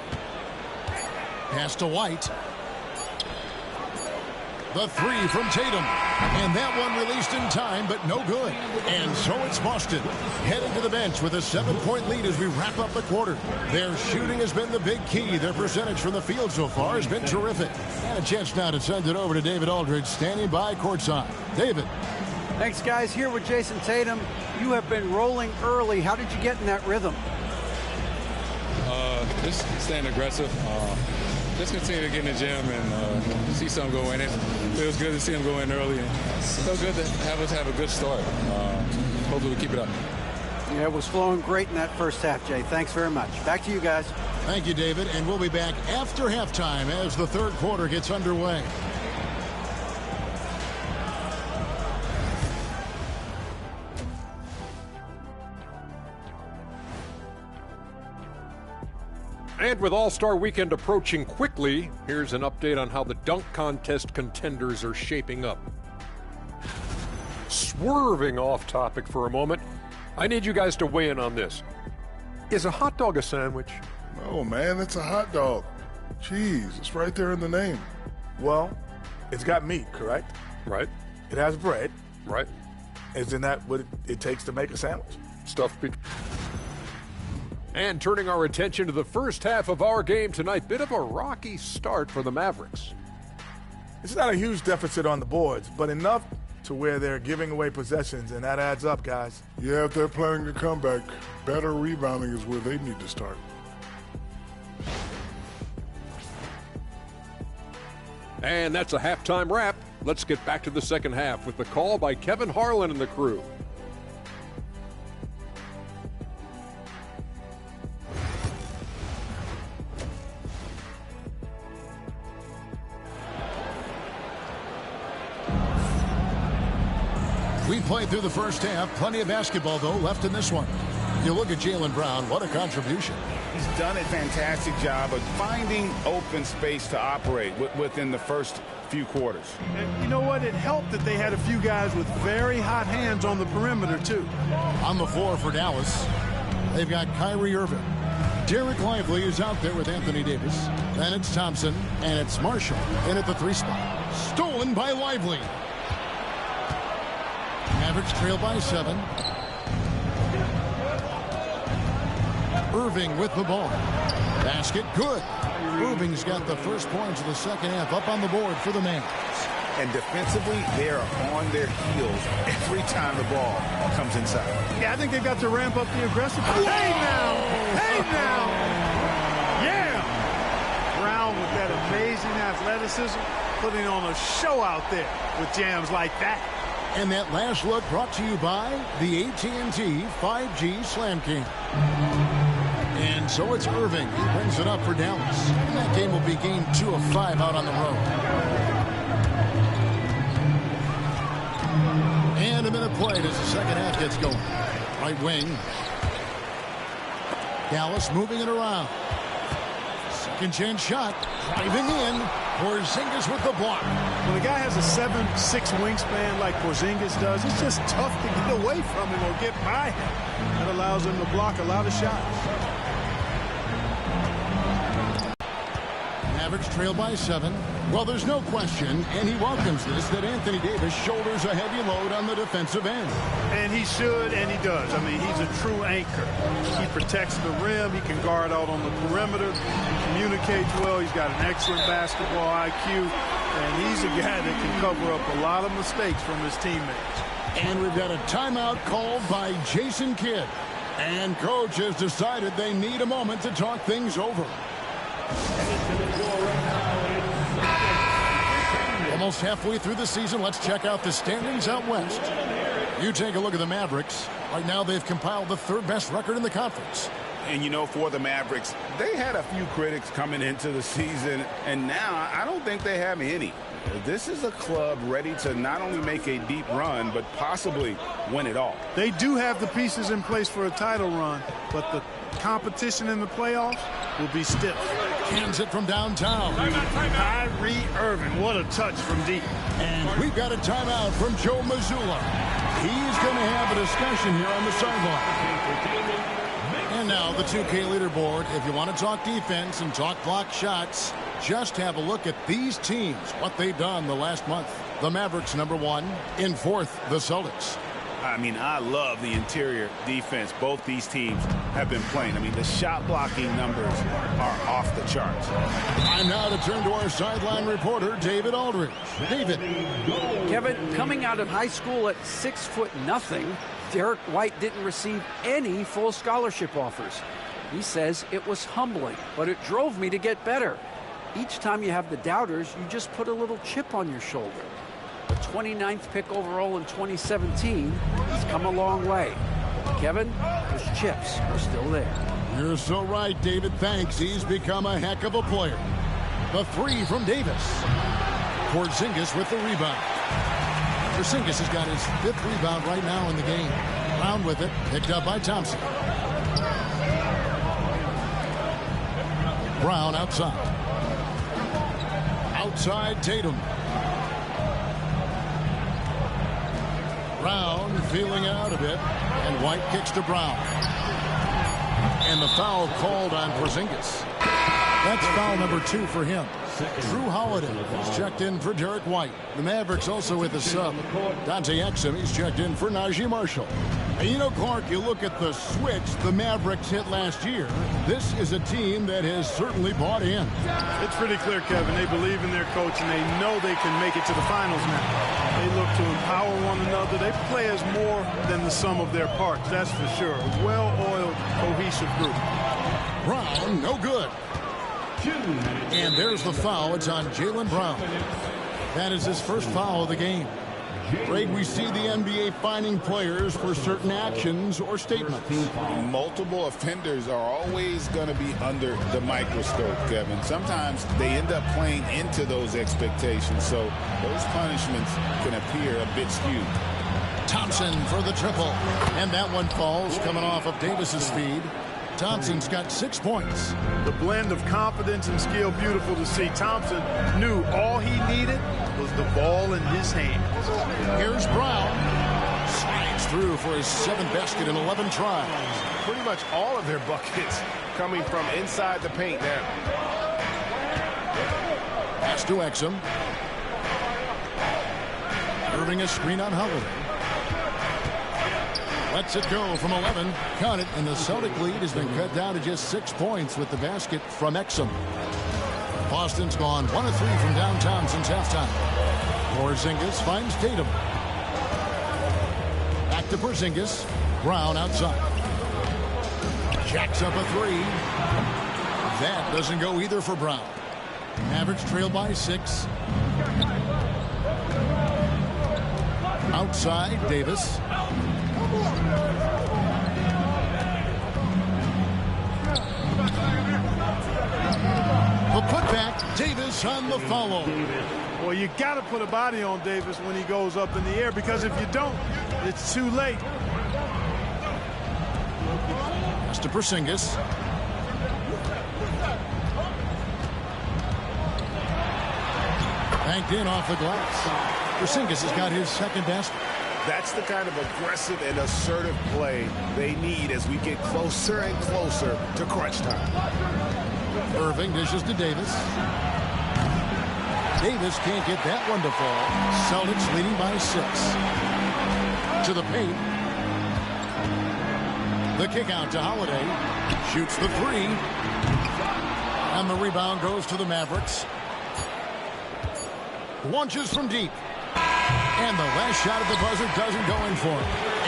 Pass to White. The 3 from Tatum. And that one released in time, but no good. And so it's Boston heading to the bench with a 7-point lead as we wrap up the quarter. Their shooting has been the big key. Their percentage from the field so far has been terrific. And a chance now to send it over to David Aldridge, standing by courtside. David. Thanks, guys. Here with Jason Tatum. You have been rolling early. How did you get in that rhythm? Just staying aggressive. Just continue to get in the gym and see something go in. It feels good to see him go in early. And so good to have us have a good start. Hopefully we keep it up. Yeah, it was flowing great in that first half, Jay. Thanks very much. Back to you guys. Thank you, David. And we'll be back after halftime as the third quarter gets underway. And with All-Star Weekend approaching quickly, here's an update on how the dunk contest contenders are shaping up. Swerving off topic for a moment, I need you guys to weigh in on this. Is a hot dog a sandwich? No, man, it's a hot dog. Cheese, it's right there in the name. Well, it's got meat, correct? Right. It has bread. Right. Isn't that what it takes to make a sandwich? Stuffed peach. And turning our attention to the first half of our game tonight, bit of a rocky start for the Mavericks. It's not a huge deficit on the boards, but enough to where they're giving away possessions, and that adds up, guys. Yeah, if they're planning a comeback, better rebounding is where they need to start. And that's a halftime wrap. Let's get back to the second half with the call by Kevin Harlan and the crew. We played through the first half. Plenty of basketball, though, left in this one. You look at Jaylen Brown, what a contribution. He's done a fantastic job of finding open space to operate within the first few quarters. And you know what? It helped that they had a few guys with very hot hands on the perimeter, too. On the floor for Dallas, they've got Kyrie Irving. Derek Lively is out there with Anthony Davis. Then it's Thompson, and it's Marshall in at the 3 spot. Stolen by Lively. Mavericks trail by 7. Irving with the ball. Basket good. Irving's got the first points of the second half up on the board for the Mavs. And defensively, they are on their heels every time the ball comes inside. Yeah, I think they've got to ramp up the aggressive. Hey now! Hey now! Yeah! Brown with that amazing athleticism, putting on a show out there with jams like that. And that last look brought to you by the AT&T 5G Slam King. And so it's Irving. He brings it up for Dallas. And that game will be game 2 of 5 out on the road. And a minute played as the second half gets going. Right wing. Dallas moving it around. Second chance shot. Driving in. Porzingis with the block. When a guy has a 7'6" wingspan like Porzingis does, it's just tough to get away from him or get by him. That allows him to block a lot of shots. Mavericks trail by 7. Well, there's no question, and he welcomes this, that Anthony Davis shoulders a heavy load on the defensive end. And he should, and he does. I mean, he's a true anchor. He protects the rim. He can guard out on the perimeter. He communicates well. He's got an excellent basketball IQ. And he's a guy that can cover up a lot of mistakes from his teammates. And we've got a timeout called by Jason Kidd. And coach has decided they need a moment to talk things over. Almost halfway through the season, let's check out the standings out west. You take a look at the Mavericks. Right now, they've compiled the 3rd best record in the conference. And, you know, for the Mavericks, they had a few critics coming into the season, and now I don't think they have any. This is a club ready to not only make a deep run, but possibly win it all. They do have the pieces in place for a title run, but the competition in the playoffs will be stiff. Hands it from downtown. Kyrie Irving, what a touch from deep. And we've got a timeout from Joe Mazzulla. He's going to have a discussion here on the sideline. And now the 2K leaderboard. If you want to talk defense and talk block shots, just have a look at these teams, what they've done the last month. The Mavericks #1. In 4th, the Celtics. I mean, I love the interior defense both these teams have been playing. I mean, the shot blocking numbers are off the charts. Time now to turn to our sideline reporter, David Aldridge. David. Kevin, coming out of high school at 6'0", Derek White didn't receive any full scholarship offers. He says it was humbling, but it drove me to get better. Each time you have the doubters, you just put a little chip on your shoulder. The 29th pick overall in 2017, he's come a long way. Kevin, those chips are still there. You're so right, David. Thanks. He's become a heck of a player. The 3 from Davis. Porzingis with the rebound. Porzingis has got his 5th rebound right now in the game. Brown with it, picked up by Thompson. Brown outside. Outside Tatum. Brown feeling out a bit, and White kicks to Brown. And the foul called on Porzingis. That's foul number 2 for him. Drew Holiday is checked in for Derek White. The Mavericks also with a sub. Dante Exum, he's checked in for Najee Marshall. And you know, Clark, you look at the switch the Mavericks hit last year. This is a team that has certainly bought in. It's pretty clear, Kevin. They believe in their coach, and they know they can make it to the finals now. They look to empower one another. They play as more than the sum of their parts, that's for sure. A well-oiled, cohesive group. Brown, no good. And there's the foul. It's on Jaylen Brown. That is his first foul of the game. Greg, we see the NBA fining players for certain actions or statements. Multiple offenders are always going to be under the microscope, Kevin. Sometimes they end up playing into those expectations, so those punishments can appear a bit skewed. Thompson for the triple. And that one falls coming off of Davis's feed. Thompson's got 6 points. The blend of confidence and skill, beautiful to see. Thompson knew all he needed was the ball in his hands. Here's Brown. Slides through for his 7th basket in 11 tries. Pretty much all of their buckets coming from inside the paint now. Pass to Exum. Irving a screen on Holiday. Lets it go from 11. Count it, and the Celtic lead has been cut down to just 6 points with the basket from Exum. Boston's gone 1 of 3 from downtown since halftime. Porzingis finds Tatum. Back to Porzingis. Brown outside. Jacks up a 3. That doesn't go either for Brown. Mavericks trail by 6. Outside, Davis. The putback, Davis on the follow. Well, you got to put a body on Davis when he goes up in the air, because if you don't, it's too late. Pass to Porzingis. Banked in off the glass. Porzingis has got his 2nd basket. That's the kind of aggressive and assertive play they need as we get closer and closer to crunch time. Irving dishes to Davis. Davis can't get that one to fall. Celtics leading by 6. To the paint. The kick out to Holiday. Shoots the 3. And the rebound goes to the Mavericks. Launches from deep. And the last shot at the buzzer doesn't go in for him.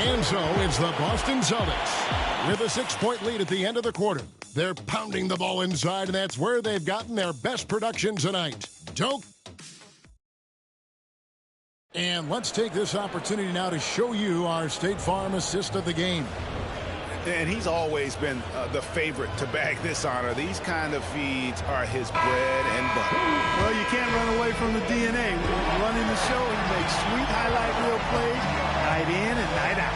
And so it's the Boston Celtics with a 6-point lead at the end of the quarter. They're pounding the ball inside, and that's where they've gotten their best production tonight. And let's take this opportunity now to show you our State Farm assist of the game. And he's always been the favorite to bag this honor. These kind of feeds are his bread and butter. Well, you can't run away from the DNA. Running the show, he makes sweet highlight reel plays night in and night out.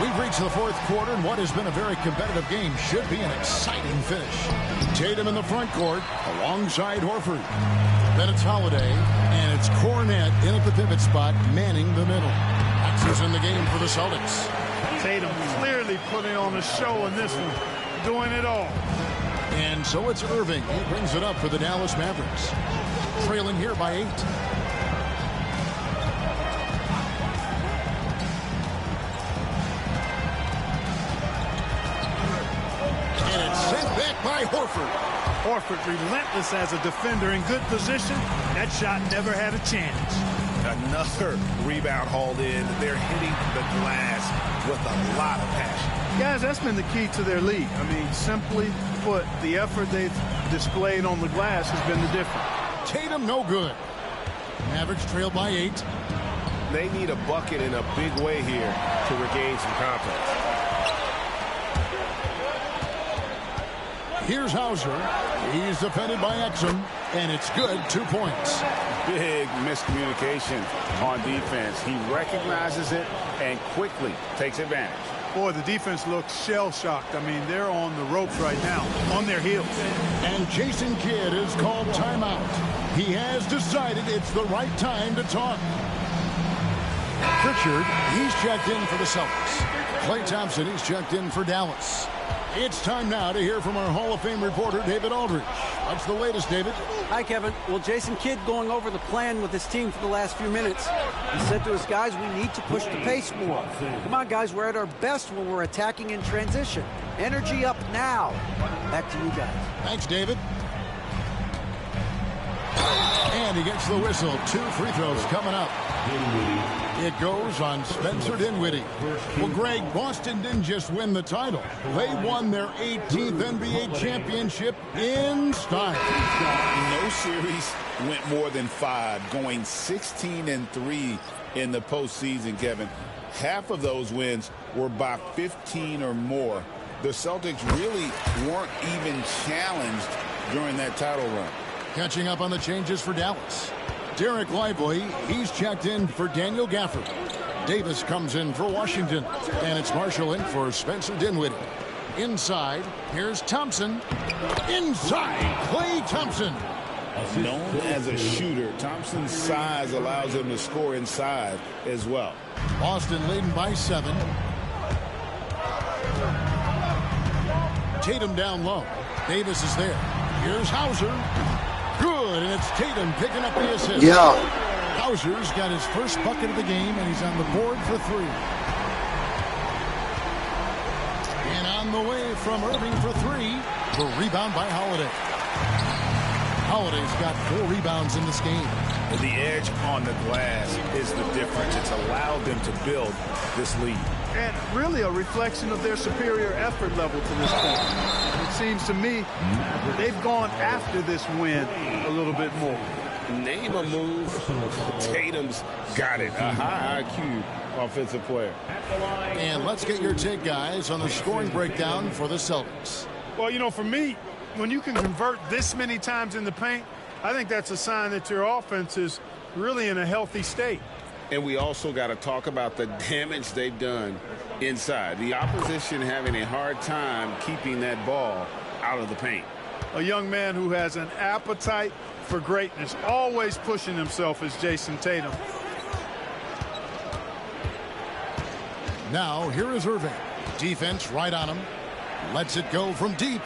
We've reached the 4th quarter, and what has been a very competitive game should be an exciting finish. Tatum in the front court alongside Horford. Then it's Holiday, and it's Cornette in at the pivot spot, manning the middle. Axis in the game for the Celtics. Tatum clearly putting on a show in this one, doing it all. And so it's Irving. He brings it up for the Dallas Mavericks. Trailing here by 8. And it's sent back by Horford. Horford relentless as a defender in good position. That shot never had a chance. Another rebound hauled in. They're hitting the glass with a lot of passion. Guys, that's been the key to their lead. I mean, simply put, the effort they've displayed on the glass has been the difference. Tatum no good. Mavericks trail by 8. They need a bucket in a big way here to regain some confidence. Here's Hauser. He's defended by Exum, and it's good. 2 points. Big miscommunication on defense. He recognizes it and quickly takes advantage. Boy, the defense looks shell-shocked. I mean, they're on the ropes right now, on their heels. And Jason Kidd is called timeout. He has decided it's the right time to talk. Pritchard, he's checked in for the Celtics. Klay Thompson, he's checked in for Dallas. It's time now to hear from our Hall of Fame reporter, David Aldridge. What's the latest, David? Hi, Kevin. Well, Jason Kidd going over the plan with his team for the last few minutes. He said to his guys, we need to push the pace more. Come on, guys, we're at our best when we're attacking in transition. Energy up now. Back to you guys. Thanks, David. And he gets the whistle. 2 free throws coming up. It goes on Spencer Dinwiddie. Well, Greg, Boston didn't just win the title. They won their 18th NBA championship in style. No series went more than 5, going 16-3 in the postseason, Kevin. Half of those wins were by 15 or more. The Celtics really weren't even challenged during that title run. Catching up on the changes for Dallas. Derek Lively, he's checked in for Daniel Gafford. Davis comes in for Washington. And it's Marshall in for Spencer Dinwiddie. Inside, here's Thompson. Inside, Klay Thompson. Known as a shooter, Thompson's size allows him to score inside as well. Boston leading by 7. Tatum down low. Davis is there. Here's Hauser. Good, and it's Tatum picking up the assist. Yeah. Hauser's got his first bucket of the game, and he's on the board for 3. And on the way from Irving for 3. The rebound by Holiday. Holiday's got 4 rebounds in this game. The edge on the glass is the difference. It's allowed them to build this lead. And really a reflection of their superior effort level to this point. It seems to me they've gone after this win a little bit more. Name a move. Tatum's got it. A high IQ offensive player. And let's get your take, guys, on the scoring breakdown for the Celtics. Well, you know, for me, when you can convert this many times in the paint, I think that's a sign that your offense is really in a healthy state. And we also got to talk about the damage they've done inside. The opposition having a hard time keeping that ball out of the paint. A young man who has an appetite for greatness, always pushing himself, is Jason Tatum. Now, here is Irving. Defense right on him. Lets it go from deep.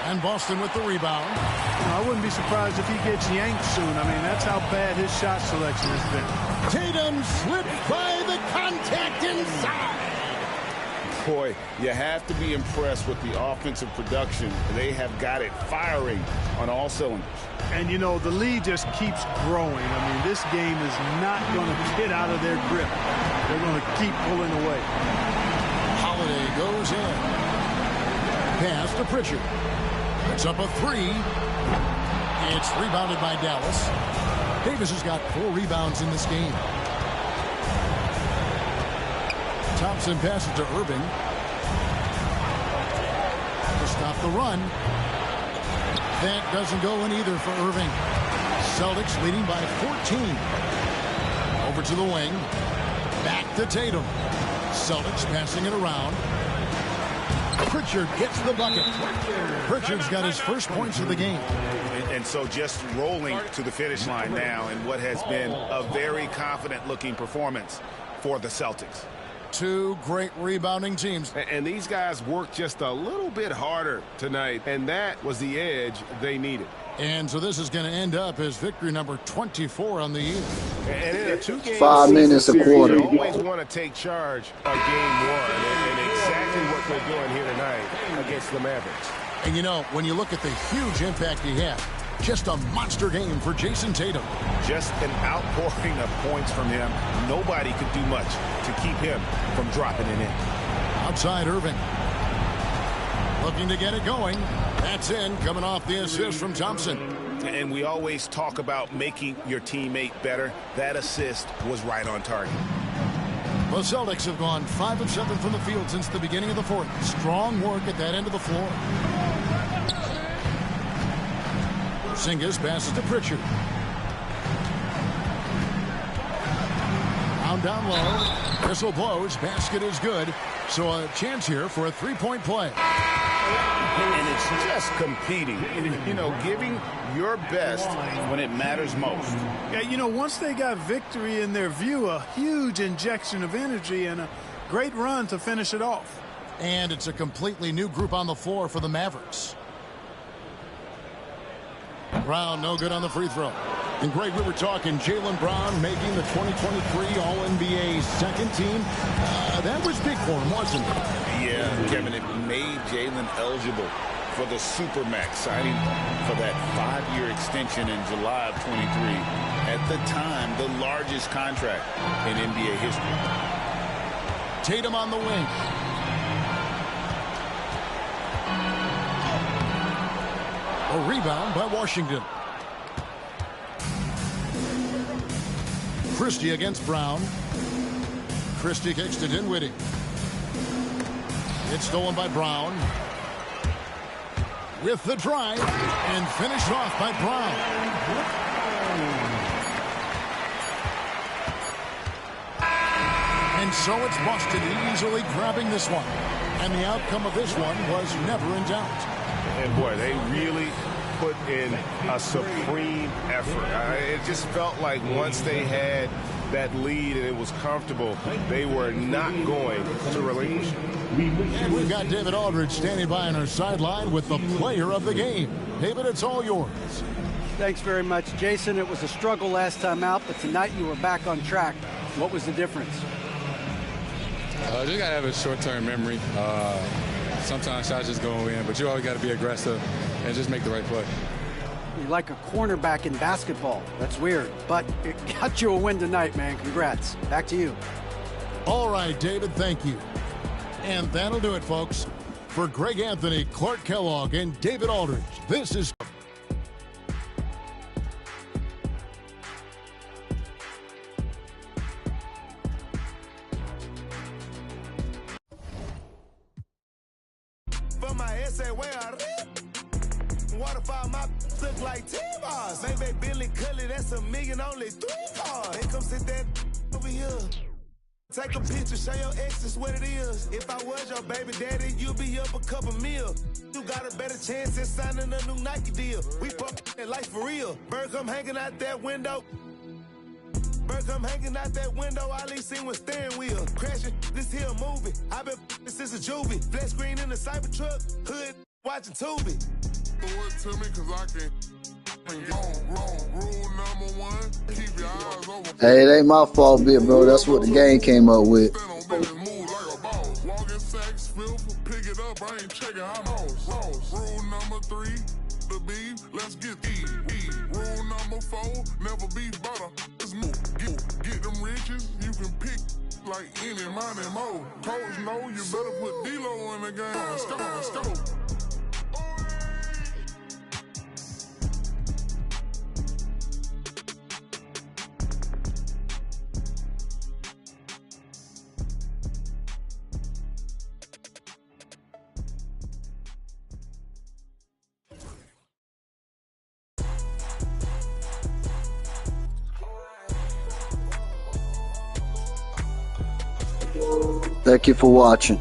And Boston with the rebound. I wouldn't be surprised if he gets yanked soon. I mean, that's how bad his shot selection has been. Tatum slipped by the contact inside. Boy, you have to be impressed with the offensive production. They have got it firing on all cylinders. And, you know, the lead just keeps growing. I mean, this game is not going to get out of their grip. They're going to keep pulling away. Holiday goes in. Pass to Pritchard. It's up a 3. It's rebounded by Dallas. Davis has got 4 rebounds in this game. Thompson passes to Irving. To stop the run. That doesn't go in either for Irving. Celtics leading by 14. Over to the wing. Back to Tatum. Celtics passing it around. Pritchard gets the bucket. Pritchard's got his first points of the game. And so just rolling to the finish line now in what has been a very confident-looking performance for the Celtics. 2 great rebounding teams. And these guys worked just a little bit harder tonight, and that was the edge they needed. And so this is going to end up as victory number 24 on the year. And in a 2-game 5 minutes a quarter. You always want to take charge of game 1, and exactly what they're doing here tonight against the Mavericks. And you know, when you look at the huge impact he had, just a monster game for Jason Tatum. Just an outpouring of points from him. Nobody could do much to keep him from dropping it in. Outside Irving. Looking to get it going. That's in, coming off the assist from Thompson. And we always talk about making your teammate better. That assist was right on target. The Celtics have gone 5 of 7 from the field since the beginning of the 4th. Strong work at that end of the floor. Porzingis passes to Pritchard. Down low. Whistle blows. Basket is good. So a chance here for a 3-point play. And it's just competing. You know, giving your best when it matters most. Yeah, you know, once they got victory in their view, a huge injection of energy and a great run to finish it off. And it's a completely new group on the floor for the Mavericks. Brown, no good on the free throw. And Greg, we were talking Jaylen Brown making the 2023 All-NBA second team. That was big for him, wasn't it? Yeah, Kevin, it made Jaylen eligible for the Supermax, signing for that 5-year extension in July of 23. At the time, the largest contract in NBA history. Tatum on the wing. A rebound by Washington. Christie against Brown. Christie kicks to Dinwiddie. It's stolen by Brown. With the drive and finished off by Brown. And so it's Boston easily grabbing this one. And the outcome of this one was never in doubt. And boy, they really put in a supreme effort. It just felt like once they had that lead and it was comfortable, they were not going to relinquish it. And we've got David Aldridge standing by on our sideline with the player of the game. David, it's all yours. Thanks very much, Jason. It was a struggle last time out, but tonight you were back on track. What was the difference? Just got to have a short-term memory. Sometimes shots just go in, but you always got to be aggressive and just make the right play. You're like a cornerback in basketball. That's weird, but it got you a win tonight, man. Congrats. Back to you. All right, David, thank you. And that'll do it, folks. For Greg Anthony, Clark Kellogg, and David Aldridge, this is... For my essay where I waterfall, my look like T-bars. Maybe Billy Cully, that's $1 million, only 3 cars. They come sit that over here. Take a picture, show your exes what it is. If I was your baby daddy, you'd be up a couple mil. You got a better chance at signing a new Nike deal. We fuck that life for real. Bird come hanging out that window. Bird come hanging out that window, all he seen was steering wheel. Crashing this here movie. I been since a juvie. Flat screen in the Cybertruck. Hood watching Tubi. Throw it to me cause I can. Rule number 1, keep your eyes over. Hey, it ain't my fault, big bro. That's what the game came up with. Walking sacks, filth, pick it up, I ain't checking how lost. Rule number 3, the beef, let's get eat. Rule number 4, never be butter. Let's move. Get them riches, you can pick like any money more. Coach know you better put D-Lo in the game. Let's go. Thank you for watching.